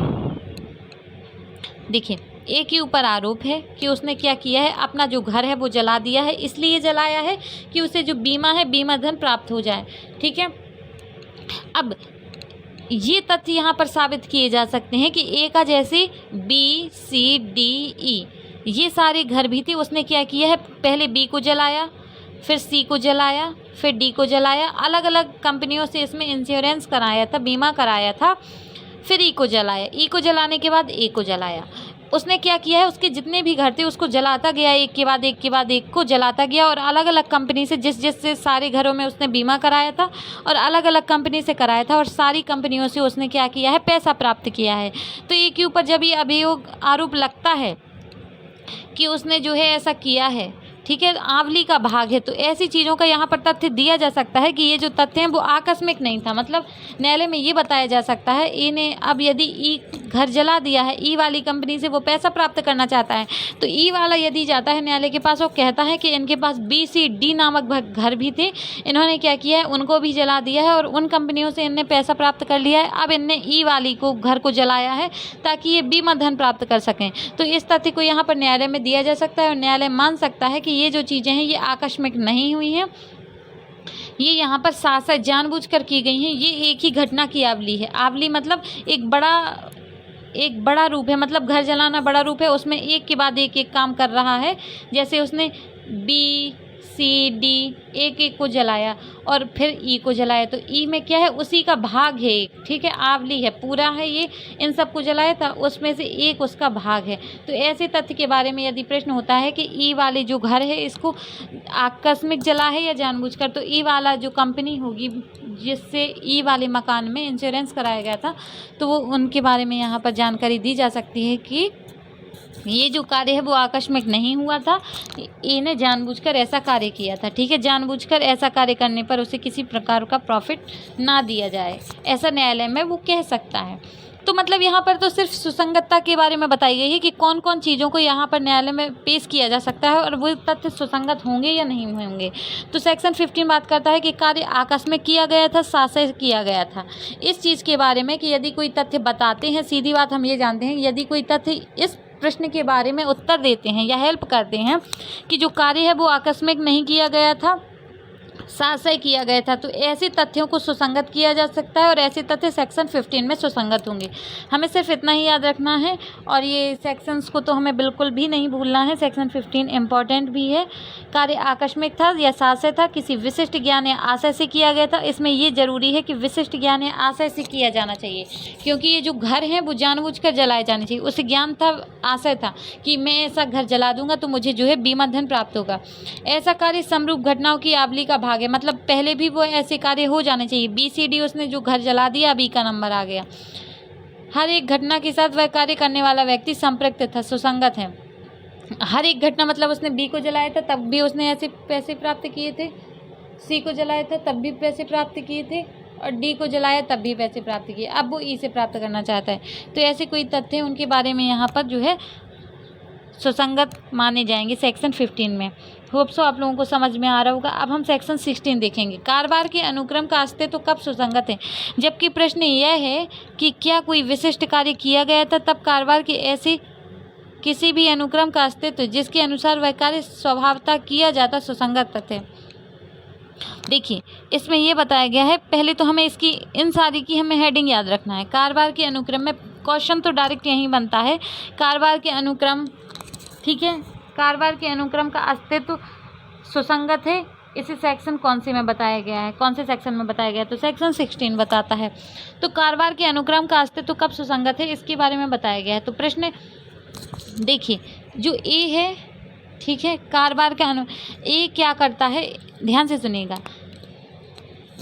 Speaker 1: देखिए ए के ऊपर आरोप है कि उसने क्या किया है, अपना जो घर है वो जला दिया है। इसलिए जलाया है कि उसे जो बीमा है, बीमा धन प्राप्त हो जाए। ठीक है, अब ये तथ्य यहाँ पर साबित किए जा सकते हैं कि ए का जैसे बी सी डी ई ये सारे घर भी थे, उसने क्या किया है, पहले बी को जलाया, फिर सी को जलाया, फिर डी को जलाया। अलग अलग कंपनियों से इसमें इंश्योरेंस कराया था, बीमा कराया था, फिर ई को जलाया। ई को जलाने के बाद ए को जलाया। उसने क्या किया है, उसके जितने भी घर थे उसको जलाता गया, एक के बाद एक के बाद एक को जलाता गया, और अलग अलग कंपनी से जिससे सारे घरों में उसने बीमा कराया था और अलग अलग कंपनी से कराया था, और सारी कंपनियों से उसने क्या किया है, पैसा प्राप्त किया है। तो ए के ऊपर जब ये अभियोग आरोप लगता है कि उसने जो है ऐसा किया है, ठीक है, आवली का भाग है, तो ऐसी चीज़ों का यहाँ पर तथ्य दिया जा सकता है कि ये जो तथ्य हैं वो आकस्मिक नहीं था। मतलब न्यायालय में ये बताया जा सकता है, ए ने अब यदि ई घर जला दिया है, ई वाली कंपनी से वो पैसा प्राप्त करना चाहता है, तो ई वाला यदि जाता है न्यायालय के पास, वो कहता है कि इनके पास बी सी डी नामक घर भी थे, इन्होंने क्या किया है, उनको भी जला दिया है और उन कंपनियों से इनने पैसा प्राप्त कर लिया है। अब इनने ई वाली को घर को जलाया है ताकि ये बीमा धन प्राप्त कर सकें। तो इस तथ्य को यहाँ पर न्यायालय में दिया जा सकता है और न्यायालय मान सकता है कि ये जो चीज़ें हैं ये आकस्मिक नहीं हुई हैं, ये यहाँ पर साथ जानबूझकर की गई हैं। ये एक ही घटना की आवली है। आवली मतलब एक बड़ा रूप है, मतलब घर जलाना बड़ा रूप है, उसमें एक के बाद एक काम कर रहा है। जैसे उसने बी सी डी एक को जलाया और फिर ई को जलाया, तो ई में क्या है, उसी का भाग है एक। ठीक है, आवली है, पूरा है, ये इन सब को जलाया था, उसमें से एक उसका भाग है। तो ऐसे तथ्य के बारे में यदि प्रश्न होता है कि ई वाले जो घर है इसको आकस्मिक जला है या जानबूझकर, तो ई वाला जो कंपनी होगी जिससे ई वाले मकान में इंश्योरेंस कराया गया था, तो वो उनके बारे में यहाँ पर जानकारी दी जा सकती है कि ये जो कार्य है वो आकस्मिक नहीं हुआ था, ए ने जानबूझकर ऐसा कार्य किया था। ठीक है, जानबूझकर ऐसा कार्य करने पर उसे किसी प्रकार का प्रॉफिट ना दिया जाए, ऐसा न्यायालय में वो कह सकता है। तो मतलब यहाँ पर तो सिर्फ सुसंगतता के बारे में बताई गई है कि कौन कौन चीज़ों को यहाँ पर न्यायालय में पेश किया जा सकता है और वो तथ्य सुसंगत होंगे या नहीं होंगे। तो सेक्शन 15 बात करता है कि कार्य आकस्मिक किया गया था, साहस किया गया था। इस चीज़ के बारे में कि यदि कोई तथ्य बताते हैं, सीधी बात हम ये जानते हैं, यदि कोई तथ्य इस प्रश्न के बारे में उत्तर देते हैं या हेल्प करते हैं कि जो कार्य है वो आकस्मिक नहीं किया गया था, साहस किया गया था, तो ऐसे तथ्यों को सुसंगत किया जा सकता है और ऐसे तथ्य सेक्शन 15 में सुसंगत होंगे। हमें सिर्फ इतना ही याद रखना है और ये सेक्शंस को तो हमें बिल्कुल भी नहीं भूलना है। सेक्शन 15 इम्पॉर्टेंट भी है। कार्य आकस्मिक था या साहस था, किसी विशिष्ट ज्ञान या आशय से किया गया था। इसमें ये जरूरी है कि विशिष्ट ज्ञान या आशय से किया जाना चाहिए, क्योंकि ये जो घर हैं वो जानबूझकर जलाए जाने चाहिए। उसे ज्ञान था, आशय था कि मैं ऐसा घर जला दूंगा तो मुझे जो है बीमा धन प्राप्त होगा। ऐसा कार्य समरूप घटनाओं की आवली का भाग है, मतलब पहले भी वो ऐसे कार्य हो जाने चाहिए। BCD उसने जो घर जला दिया, बी का नंबर आ गया। हर एक घटना के साथ वह कार्य करने वाला व्यक्ति संपृक्त था, सुसंगत है। हर एक घटना मतलब उसने बी को जलाया था तब भी उसने ऐसे पैसे प्राप्त किए थे, सी को जलाया था तब भी पैसे प्राप्त किए थे और डी को जलाया तब भी पैसे प्राप्त किए। अब वो ई से प्राप्त करना चाहता है, तो ऐसे कोई तथ्य उनके बारे में यहाँ पर जो है सुसंगत माने जाएंगे सेक्शन 15 में। होप सो आप लोगों को समझ में आ रहा होगा। अब हम सेक्शन 16 देखेंगे। कारोबार के अनुक्रम का अस्तित्व कब सुसंगत है, जबकि प्रश्न यह है कि क्या कोई विशिष्ट कार्य किया गया था तब कारोबार के ऐसे किसी भी अनुक्रम का अस्तित्व जिसके अनुसार वह कार्य स्वभावतः किया जाता सुसंगत तथ्य। देखिए इसमें यह बताया गया है, पहले तो हमें इसकी इन सारी की हमें हेडिंग याद रखना है। कारोबार के अनुक्रम में क्वेश्चन तो डायरेक्ट यही बनता है, कारोबार के अनुक्रम, ठीक है, कारोबार के अनुक्रम का अस्तित्व सुसंगत है, इसी सेक्शन कौन से में बताया गया है, कौन से सेक्शन में बताया गया है, तो सेक्शन 16 बताता है। तो कारोबार के अनुक्रम का अस्तित्व कब सुसंगत है, इसके बारे में बताया गया है। तो प्रश्न देखिए, जो ए है, ठीक है, कारोबार का ए क्या करता है, ध्यान से सुनिएगा।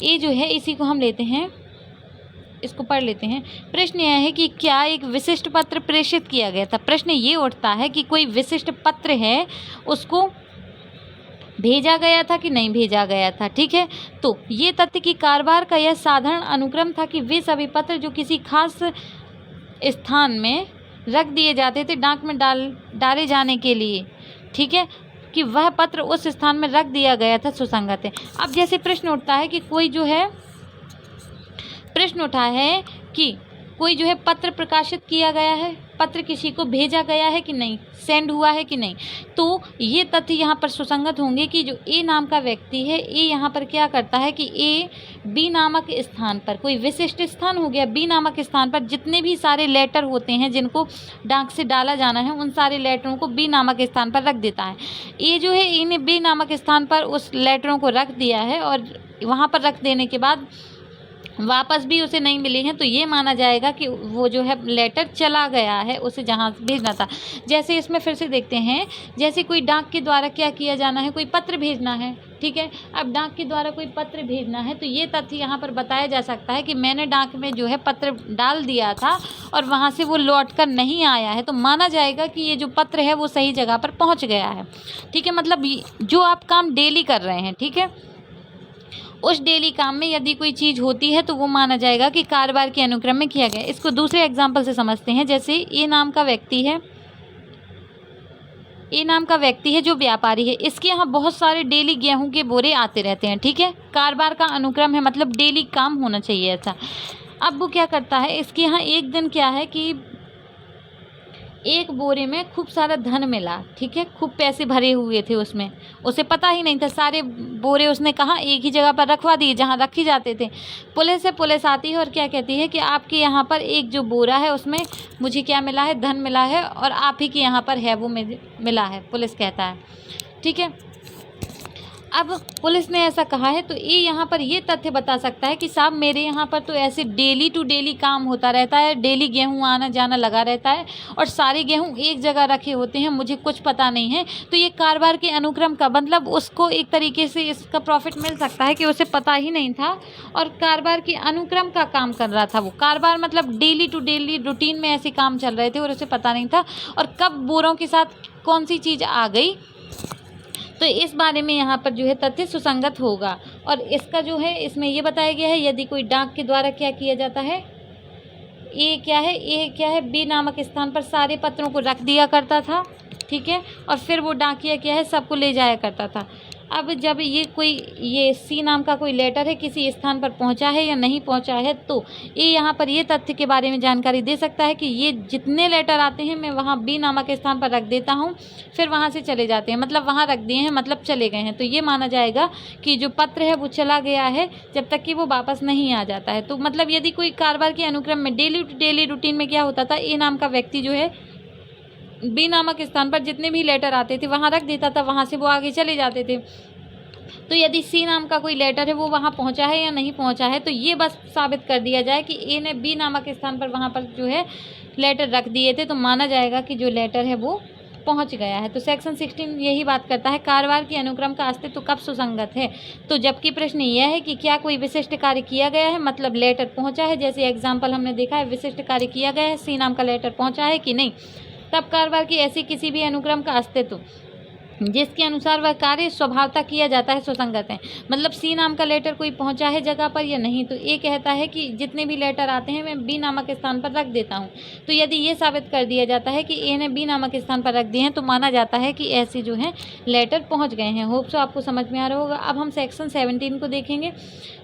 Speaker 1: ए जो है इसी को हम लेते हैं, इसको पढ़ लेते हैं। प्रश्न यह है कि क्या एक विशिष्ट पत्र प्रेषित किया गया था। प्रश्न ये उठता है कि कोई विशिष्ट पत्र है, उसको भेजा गया था कि नहीं भेजा गया था, ठीक है। तो ये तथ्य कि कारोबार का यह साधारण अनुक्रम था कि वे सभी पत्र जो किसी खास स्थान में रख दिए जाते थे डाक में डाले जाने के लिए, ठीक है, कि वह पत्र उस स्थान में रख दिया गया था, सुसंगत है। अब जैसे प्रश्न उठता है कि कोई जो है, प्रश्न उठा है कि कोई जो है पत्र प्रकाशित किया गया है, पत्र किसी को भेजा गया है कि नहीं, सेंड हुआ है कि नहीं, तो ये तथ्य यहाँ पर सुसंगत होंगे कि जो ए नाम का व्यक्ति है, ए यहाँ पर क्या करता है कि ए बी नामक स्थान पर, कोई विशिष्ट स्थान हो गया, बी नामक स्थान पर जितने भी सारे लेटर होते हैं जिनको डाक से डाला जाना है, उन सारे लेटरों को बी नामक स्थान पर रख देता है। ए जो है, ए ने बी नामक स्थान पर उस लेटरों को रख दिया है और वहाँ पर रख देने के बाद वापस भी उसे नहीं मिली हैं, तो ये माना जाएगा कि वो जो है लेटर चला गया है, उसे जहाँ भेजना था। जैसे इसमें फिर से देखते हैं, जैसे कोई डाक के द्वारा क्या किया जाना है, कोई पत्र भेजना है, ठीक है। अब डाक के द्वारा कोई पत्र भेजना है, तो ये तथ्य यहाँ पर बताया जा सकता है कि मैंने डाक में जो है पत्र डाल दिया था और वहाँ से वो लौट कर नहीं आया है, तो माना जाएगा कि ये जो पत्र है वो सही जगह पर पहुँच गया है, ठीक है। मतलब जो आप काम डेली कर रहे हैं, ठीक है, उस डेली काम में यदि कोई चीज़ होती है तो वो माना जाएगा कि कारोबार के अनुक्रम में किया गया। इसको दूसरे एग्जाम्पल से समझते हैं। जैसे ए नाम का व्यक्ति है, ए नाम का व्यक्ति है जो व्यापारी है, इसके यहाँ बहुत सारे डेली गेहूं के बोरे आते रहते हैं, ठीक है। कारोबार का अनुक्रम है, मतलब डेली काम होना चाहिए ऐसा। अब वो क्या करता है, इसके यहाँ एक दिन क्या है कि एक बोरे में खूब सारा धन मिला, ठीक है, खूब पैसे भरे हुए थे उसमें, उसे पता ही नहीं था। सारे बोरे उसने कहाँ, एक ही जगह पर रखवा दिए जहाँ रखे जाते थे। पुलिस आती है और क्या कहती है कि आपके यहाँ पर एक जो बोरा है उसमें मुझे क्या मिला है, धन मिला है, और आप ही के यहाँ पर है वो मिला है, पुलिस कहता है, ठीक है। अब पुलिस ने ऐसा कहा है तो ये यहाँ पर ये तथ्य बता सकता है कि साहब मेरे यहाँ पर तो ऐसे डेली टू डेली काम होता रहता है, डेली गेहूँ आना जाना लगा रहता है और सारे गेहूँ एक जगह रखे होते हैं, मुझे कुछ पता नहीं है। तो ये कारोबार के अनुक्रम का मतलब उसको एक तरीके से इसका प्रॉफिट मिल सकता है कि उसे पता ही नहीं था और कारोबार के अनुक्रम का काम कर रहा था। वो कारोबार मतलब डेली टू डेली रूटीन में ऐसे काम चल रहे थे और उसे पता नहीं था और कब बोरों के साथ कौन सी चीज़ आ गई, तो इस बारे में यहाँ पर जो है तथ्य सुसंगत होगा। और इसका जो है इसमें ये बताया गया है, यदि कोई डाक के द्वारा क्या किया जाता है, ए क्या है, बी नामक स्थान पर सारे पत्रों को रख दिया करता था, ठीक है, और फिर वो डाकिया क्या है, सबको ले जाया करता था। अब जब ये सी नाम का कोई लेटर है किसी स्थान पर पहुंचा है या नहीं पहुंचा है, तो ये यहाँ पर ये तथ्य के बारे में जानकारी दे सकता है कि ये जितने लेटर आते हैं मैं वहाँ बी नामक स्थान पर रख देता हूँ, फिर वहाँ से चले जाते हैं, मतलब वहाँ रख दिए हैं मतलब चले गए हैं। तो ये माना जाएगा कि जो पत्र है वो चला गया है जब तक कि वो वापस नहीं आ जाता है। तो मतलब यदि कोई कारोबार के अनुक्रम में डेली रूटीन में क्या होता था, ए नाम का व्यक्ति जो है बी नामक स्थान पर जितने भी लेटर आते थे वहाँ रख देता था, वहाँ से वो आगे चले जाते थे। तो यदि सी नाम का कोई लेटर है वो वहाँ पहुँचा है या नहीं पहुँचा है, तो ये बस साबित कर दिया जाए कि ए ने बी नामक स्थान पर वहाँ पर जो है लेटर रख दिए थे, तो माना जाएगा कि जो लेटर है वो पहुँच गया है। तो सेक्शन 16 यही बात करता है, कारोबार के अनुक्रम का अस्तित्व कब सुसंगत है। तो जबकि प्रश्न यह है कि क्या कोई विशिष्ट कार्य किया गया है, मतलब लेटर पहुँचा है, जैसे एग्जाम्पल हमने देखा है विशिष्ट कार्य किया गया है, सी नाम का लेटर पहुँचा है कि नहीं, तब कारोबार की ऐसी किसी भी अनुक्रम का अस्तित्व जिसके अनुसार वह कार्य स्वभावतः किया जाता है सुसंगत है। मतलब सी नाम का लेटर कोई पहुंचा है जगह पर या नहीं, तो ए कहता है कि जितने भी लेटर आते हैं मैं बी नामक स्थान पर रख देता हूं। तो यदि ये साबित कर दिया जाता है कि ए ने बी नामक स्थान पर रख दिए हैं, तो माना जाता है कि ऐसे जो है लेटर पहुँच गए हैं। होप सो आपको समझ में आ रहा होगा। अब हम सेक्शन 17 को देखेंगे।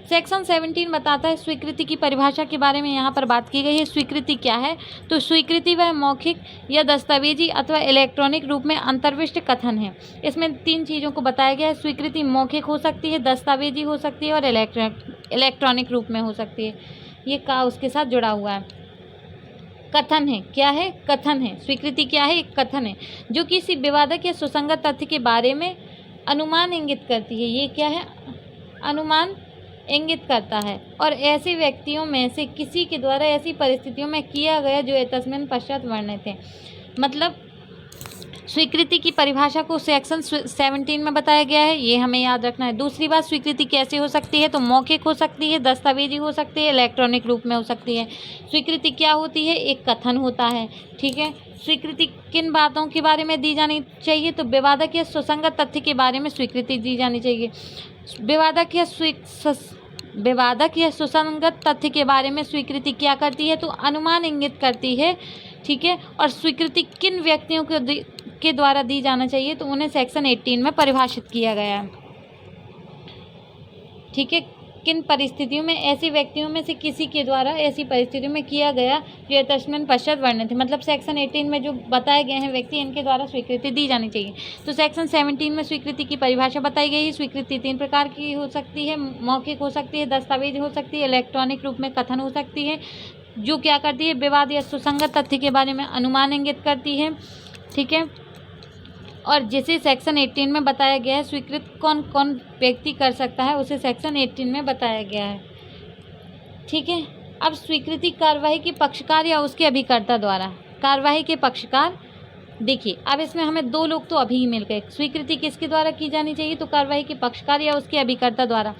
Speaker 1: सेक्शन 17 बताता है स्वीकृति की परिभाषा के बारे में यहाँ पर बात की गई है। स्वीकृति क्या है, तो स्वीकृति वह मौखिक या दस्तावेजी अथवा इलेक्ट्रॉनिक रूप में अंतर्विष्ट कथन है। इसमें 3 चीज़ों को बताया गया है। स्वीकृति मौखिक हो सकती है, दस्तावेजी हो सकती है और इलेक्ट्रॉनिक रूप में हो सकती है। ये का उसके साथ जुड़ा हुआ है। कथन है। क्या है? कथन है। स्वीकृति क्या है? एक कथन है जो किसी विवादक या सुसंगत तथ्य के बारे में अनुमान इंगित करती है। ये क्या है? अनुमान इंगित करता है। और ऐसे व्यक्तियों में से किसी के द्वारा ऐसी परिस्थितियों में किया गया जो तस्मिन पश्चात वर्णित है। मतलब स्वीकृति की परिभाषा को सेक्शन 17 में बताया गया है, ये हमें याद रखना है। दूसरी बात, स्वीकृति कैसे हो सकती है? तो मौखिक हो सकती है, दस्तावेजी हो सकती है, इलेक्ट्रॉनिक रूप में हो सकती है। स्वीकृति क्या होती है? एक कथन होता है। ठीक है। स्वीकृति किन बातों के बारे में दी जानी चाहिए? तो विवादक या सुसंगत तथ्य के बारे में स्वीकृति दी जानी चाहिए। विवादक या सुसंगत तथ्य के बारे में स्वीकृति क्या करती है? तो अनुमान इंगित करती है। ठीक है। और स्वीकृति किन व्यक्तियों के द्वारा दी जाना चाहिए? तो उन्हें सेक्शन 18 में परिभाषित किया गया है। ठीक है। किन परिस्थितियों में? ऐसे व्यक्तियों में से किसी के द्वारा ऐसी परिस्थितियों में किया गया जो तस्मिन पश्चात वर्णित है। मतलब सेक्शन 18 में जो बताए गए हैं व्यक्ति, इनके द्वारा स्वीकृति दी जानी चाहिए। तो सेक्शन 17 में स्वीकृति की परिभाषा बताई गई है। स्वीकृति 3 प्रकार की हो सकती है, मौखिक हो सकती है, दस्तावेज हो सकती है, इलेक्ट्रॉनिक रूप में कथन हो सकती है, जो क्या करती है? विवाद या सुसंगत तथ्य के बारे में अनुमान इंगित करती है। ठीक है। और जिसे सेक्शन 18 में बताया गया है, स्वीकृत कौन कौन व्यक्ति कर सकता है, उसे सेक्शन 18 में बताया गया है। ठीक है। अब स्वीकृति कार्यवाही के पक्षकार या उसके अभिकर्ता द्वारा। कार्यवाही के पक्षकार, देखिए अब इसमें हमें दो लोग तो अभी ही मिल गए। स्वीकृति किसके द्वारा की जानी चाहिए? तो कार्यवाही के पक्षकार या उसके अभिकर्ता द्वारा।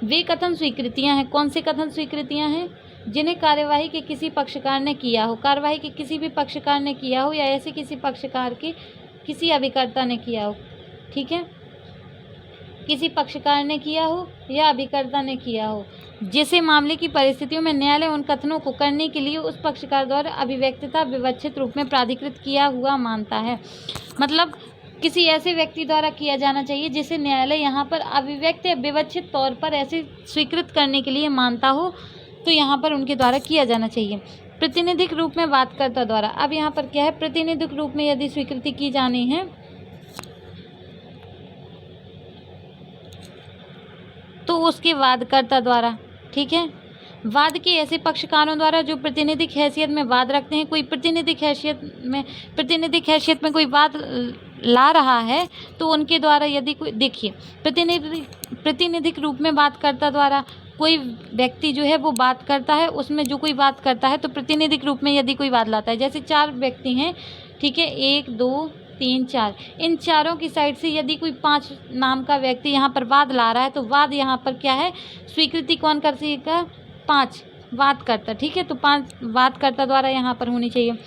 Speaker 1: वे कथन स्वीकृतियाँ हैं। कौन से कथन स्वीकृतियाँ हैं? जिन्हें कार्यवाही के किसी पक्षकार ने किया हो, कार्यवाही के किसी भी पक्षकार ने किया हो, या ऐसे किसी पक्षकार के किसी अभिकर्ता ने किया हो। ठीक है। किसी पक्षकार ने किया हो या अभिकर्ता ने किया हो, जिसे मामले की परिस्थितियों में न्यायालय उन कथनों को करने के लिए उस पक्षकार द्वारा अभिव्यक्तता विवक्षित रूप में प्राधिकृत किया हुआ मानता है। मतलब किसी ऐसे व्यक्ति द्वारा किया जाना चाहिए जिसे न्यायालय यहाँ पर अभिव्यक्त या विवक्षित तौर पर ऐसे स्वीकृत करने के लिए मानता हो, तो यहाँ पर उनके द्वारा किया जाना चाहिए। प्रतिनिधिक रूप में वादकर्ता द्वारा। अब यहाँ पर क्या है? प्रतिनिधिक रूप में यदि स्वीकृति की जानी है तो उसके वादकर्ता द्वारा। ठीक है। वाद के ऐसे पक्षकारों द्वारा जो प्रतिनिधिक हैसियत में वाद रखते हैं। कोई प्रतिनिधिक हैसियत में कोई वाद ला रहा है तो उनके द्वारा यदि कोई, देखिए प्रतिनिधिक रूप में वादकर्ता द्वारा कोई व्यक्ति जो है वो बात करता है, उसमें जो कोई बात करता है तो प्रतिनिधिक रूप में यदि कोई वाद लाता है, जैसे 4 व्यक्ति हैं। ठीक है। 1 2 3 4, इन चारों की साइड से यदि कोई 5 नाम का व्यक्ति यहाँ पर वाद ला रहा है तो वाद यहाँ पर क्या है? स्वीकृति कौन कर सकेगा? 5 वादकर्ता। ठीक है। तो 5 वादकर्ता द्वारा यहाँ पर होनी चाहिए।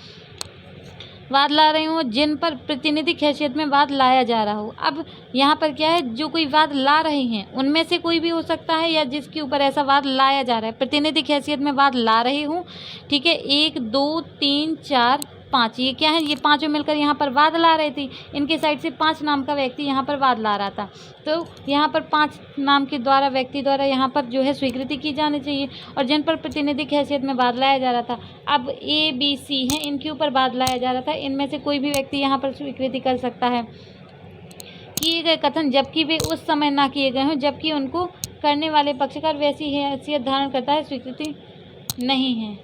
Speaker 1: वाद ला रहे हो जिन पर प्रतिनिधिक हैसियत में वाद लाया जा रहा हो। अब यहाँ पर क्या है? जो कोई वाद ला रहे हैं उनमें से कोई भी हो सकता है, या जिसके ऊपर ऐसा वाद लाया जा रहा है। प्रतिनिधिक हैसियत में वाद ला रहे हूँ। ठीक है। 1 2 3 4 5, ये क्या है? ये पांचों मिलकर यहाँ पर वाद ला रहे थे। इनके साइड से 5 नाम का व्यक्ति यहाँ पर वाद ला रहा था, तो यहाँ पर 5 नाम के द्वारा व्यक्ति द्वारा यहाँ पर जो है स्वीकृति की जानी चाहिए। और जिन पर प्रतिनिधिक हैसियत में वाद लाया जा रहा था, अब A B C हैं, इनके ऊपर वाद लाया जा रहा था, इनमें से कोई भी व्यक्ति यहाँ पर स्वीकृति कर सकता है। किए गए कथन जबकि वे उस समय ना किए गए हों जबकि उनको करने वाले पक्षकार वैसी हैसियत धारण करता है, स्वीकृति नहीं है।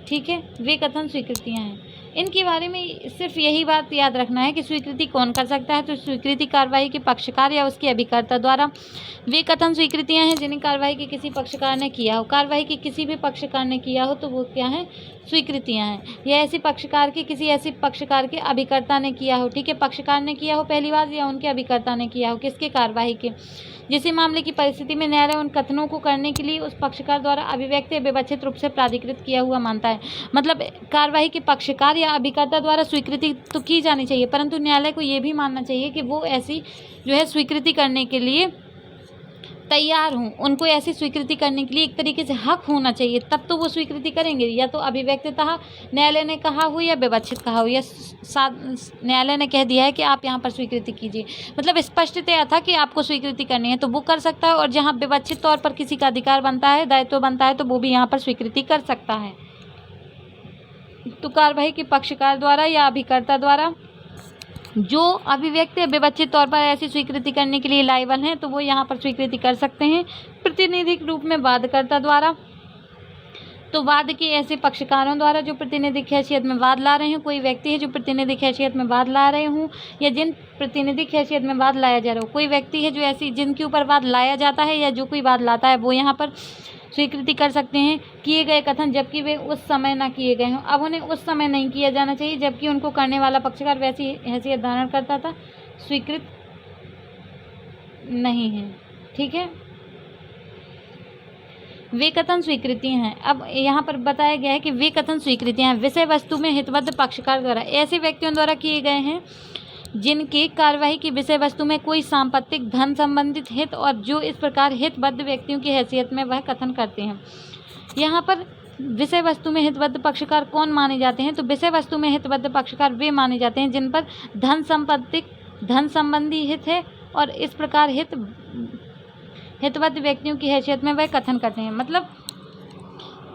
Speaker 1: ठीक है। वे कथन स्वीकृतियाँ हैं। इनके बारे में सिर्फ यही बात याद रखना है कि स्वीकृति कौन कर सकता है? तो स्वीकृति कार्यवाही के पक्षकार या उसके अभिकर्ता द्वारा। वे कथन स्वीकृतियाँ हैं जिन्हें कार्यवाही के किसी पक्षकार ने किया हो। कार्यवाही के किसी भी पक्षकार ने किया हो तो वो क्या है? स्वीकृतियाँ हैं। या ऐसे पक्षकार के किसी ऐसे पक्षकार के अभिकर्ता ने किया हो। ठीक है। पक्षकार ने किया हो पहली बात, या उनके अभिकर्ता ने किया हो। किसके? कार्यवाही के। जिसे मामले की परिस्थिति में न्यायालय उन कथनों को करने के लिए उस पक्षकार द्वारा अभिव्यक्त या विवक्षित रूप से प्राधिकृत किया हुआ मानता है। मतलब कार्यवाही के पक्षकार या अभिकर्ता द्वारा स्वीकृति तो की जानी चाहिए, परंतु न्यायालय को ये भी मानना चाहिए कि वो ऐसी जो है स्वीकृति करने के लिए तैयार हों। उनको ऐसी स्वीकृति करने के लिए एक तरीके से हक होना चाहिए, तब तो वो स्वीकृति करेंगे। या तो अभिव्यक्ततः न्यायालय ने कहा हो या विवक्षित कहा हो, या न्यायालय ने कह दिया है कि आप यहाँ पर स्वीकृति कीजिए, मतलब स्पष्टतया था कि आपको स्वीकृति करनी है तो वो कर सकता है। और जहाँ विवक्षित तौर पर किसी का अधिकार बनता है, दायित्व बनता है, तो वो भी यहाँ पर स्वीकृति कर सकता है। तो कार्यवाही के पक्षकार द्वारा या अभिकर्ता द्वारा जो अभिव्यक्त या विवक्षित तौर पर ऐसी स्वीकृति करने के लिए लायबल हैं तो वो यहाँ पर स्वीकृति कर सकते हैं। प्रतिनिधिक रूप में वादकर्ता द्वारा। तो वाद के ऐसे पक्षकारों द्वारा जो प्रतिनिधिक हैसियत में वाद ला रहे हैं, कोई व्यक्ति है जो प्रतिनिधिक हैसियत में वाद ला रहे हों, या जिन प्रतिनिधिक हैसियत में वाद लाया जा रहा हो, कोई व्यक्ति है जो ऐसी जिनके ऊपर वाद लाया जाता है या जो कोई वाद लाता है, वो यहाँ पर स्वीकृति कर सकते हैं किए गए कथन, जबकि वे उस समय ना किए गए हों। अब उन्हें उस समय नहीं किया जाना चाहिए जबकि उनको करने वाला पक्षकार वैसी हैसियत धारण करता था, स्वीकृत नहीं है। ठीक है, वे कथन स्वीकृतियाँ हैं। अब यहाँ पर बताया गया है कि वे कथन स्वीकृतियाँ हैं विषय वस्तु में हितबद्ध पक्षकार द्वारा ऐसे व्यक्तियों द्वारा किए गए हैं जिनके कार्यवाही की विषय वस्तु में कोई सांपत्तिक धन संबंधित हित और जो इस प्रकार हितबद्ध व्यक्तियों की हैसियत में वह कथन करते हैं। यहाँ पर विषय वस्तु में हितबद्ध पक्षकार कौन माने जाते हैं? तो विषय वस्तु में हितबद्ध पक्षकार वे माने जाते हैं जिन पर धन संबंधी हित है और इस प्रकार हितबद्ध व्यक्तियों की हैसियत में वह कथन करते हैं। मतलब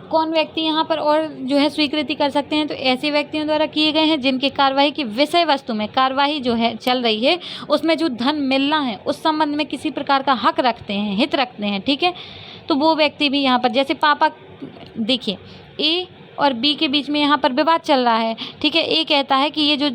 Speaker 1: कौन व्यक्ति यहाँ पर और जो है स्वीकृति कर सकते हैं? तो ऐसे व्यक्तियों द्वारा किए गए हैं जिनके कार्यवाही की विषय वस्तु में, कार्यवाही जो है चल रही है उसमें जो धन मिलना है उस संबंध में किसी प्रकार का हक रखते हैं, हित रखते हैं। ठीक है, तो वो व्यक्ति भी यहाँ पर, जैसे पापा, देखिए ए और बी के बीच में यहाँ पर विवाद चल रहा है। ठीक है, ए कहता है कि ये जो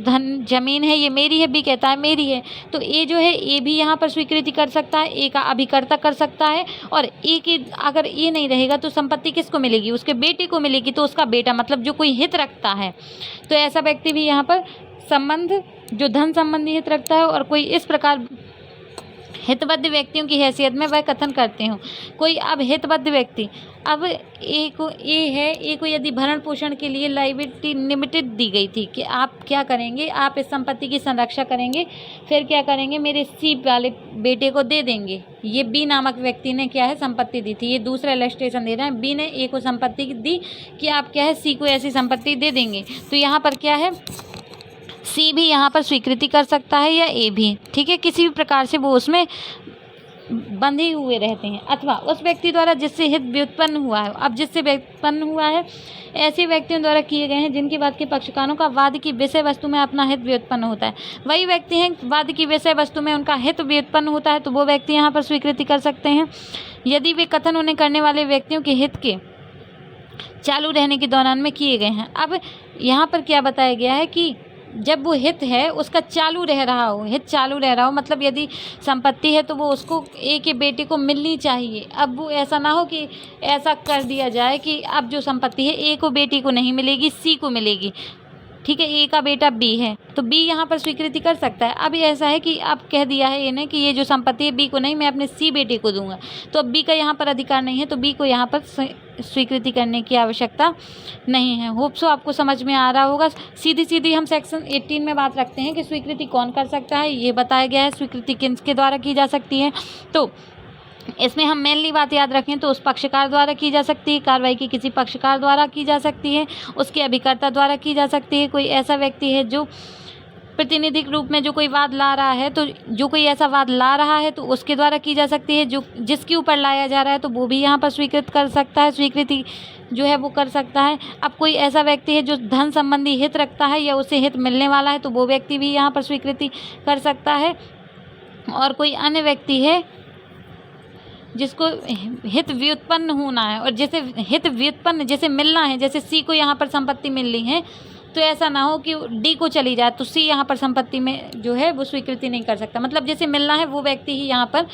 Speaker 1: जमीन है ये मेरी है, बी कहता है मेरी है। तो ए जो है, ए भी यहाँ पर स्वीकृति कर सकता है, ए का अभिकर्ता कर सकता है। और ए की अगर ए नहीं रहेगा तो संपत्ति किसको मिलेगी? उसके बेटे को मिलेगी। तो उसका बेटा मतलब जो कोई हित रखता है, तो ऐसा व्यक्ति भी यहाँ पर संबंध जो धन संबंधी हित रखता है और कोई इस प्रकार हितबद्ध व्यक्तियों की हैसियत में वह कथन करते हो। कोई अब हितबद्ध व्यक्ति, अब ए को यदि भरण पोषण के लिए लायबिलिटी लिमिटेड दी गई थी कि आप क्या करेंगे, आप इस संपत्ति की संरक्षा करेंगे, फिर क्या करेंगे, मेरे सी वाले बेटे को दे देंगे। ये बी नामक व्यक्ति ने क्या है, संपत्ति दी थी। ये दूसरा इलस्ट्रेशन दे रहा है, बी ने ए को संपत्ति दी कि आप क्या है, सी को ऐसी संपत्ति दे देंगे। तो यहाँ पर क्या है, सी भी यहाँ पर स्वीकृति कर सकता है या ए भी। ठीक है, किसी भी प्रकार से वो उसमें बंधे हुए रहते हैं। अथवा उस व्यक्ति द्वारा जिससे हित व्युत्पन्न हुआ है, अब जिससे व्युत्पन्न हुआ है ऐसे व्यक्तियों द्वारा किए गए हैं जिनके वाद के पक्षकारों का वाद की विषय वस्तु में अपना हित व्युत्पन्न होता है। वही व्यक्ति हैं वाद की विषय वस्तु में उनका हित व्युत्पन्न होता है, तो वो व्यक्ति यहाँ पर स्वीकृति कर सकते हैं यदि वे कथन उन्हें करने वाले व्यक्तियों के हित के चालू रहने के दौरान में किए गए हैं। अब यहाँ पर क्या बताया गया है कि जब वो हित है उसका चालू रह रहा हो, हित चालू रह रहा हो, मतलब यदि संपत्ति है तो वो उसको ए के बेटे को मिलनी चाहिए। अब वो ऐसा ना हो कि ऐसा कर दिया जाए कि अब जो संपत्ति है ए को बेटी को नहीं मिलेगी, सी को मिलेगी। ठीक है, ए का बेटा बी है तो बी यहाँ पर स्वीकृति कर सकता है। अब ऐसा है कि अब कह दिया है इन्हें कि ये जो संपत्ति है बी को नहीं, मैं अपने सी बेटे को दूंगा, तो अब बी का यहाँ पर अधिकार नहीं है, तो बी को यहाँ पर स्वीकृति करने की आवश्यकता नहीं है। होप सो आपको समझ में आ रहा होगा। सीधी सीधी हम सेक्शन 18 में बात रखते हैं कि स्वीकृति कौन कर सकता है, ये बताया गया है स्वीकृति किसके द्वारा की जा सकती है। तो इसमें हम मेनली बात याद रखें तो उस पक्षकार द्वारा की जा सकती है, कार्रवाई की किसी पक्षकार द्वारा की जा सकती है, उसके अभिकर्ता द्वारा की जा सकती है। कोई ऐसा व्यक्ति है जो प्रतिनिधिक रूप में जो कोई वाद ला रहा है, तो जो कोई ऐसा वाद ला रहा है तो उसके द्वारा की जा सकती है। जो जिसके ऊपर लाया जा रहा है तो वो भी यहाँ पर स्वीकृत कर सकता है, स्वीकृति जो है वो कर सकता है। अब कोई ऐसा व्यक्ति है जो धन संबंधी हित रखता है या उसे हित मिलने वाला है, तो वो व्यक्ति भी यहाँ पर स्वीकृति कर सकता है। और कोई अन्य व्यक्ति है जिसको हित व्युत्पन्न होना है और जैसे हित व्युत्पन्न जैसे मिलना है, जैसे सी को यहाँ पर संपत्ति मिलनी है, तो ऐसा ना हो कि डी को चली जाए तो सी यहाँ पर संपत्ति में जो है वो स्वीकृति नहीं कर सकता। मतलब जैसे मिलना है वो व्यक्ति ही यहाँ पर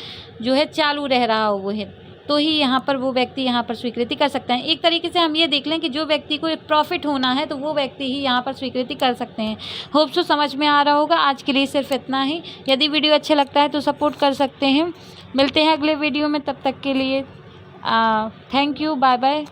Speaker 1: जो है चालू रह रहा हो वो हित, तो ही यहाँ पर वो व्यक्ति यहाँ पर स्वीकृति कर सकते हैं। एक तरीके से हम ये देख लें कि जो व्यक्ति को प्रॉफिट होना है तो वो व्यक्ति ही यहाँ पर स्वीकृति कर सकते हैं। होप सो समझ में आ रहा होगा। आज के लिए सिर्फ इतना ही। यदि वीडियो अच्छा लगता है तो सपोर्ट कर सकते हैं। मिलते हैं अगले वीडियो में, तब तक के लिए थैंक यू, बाय बाय।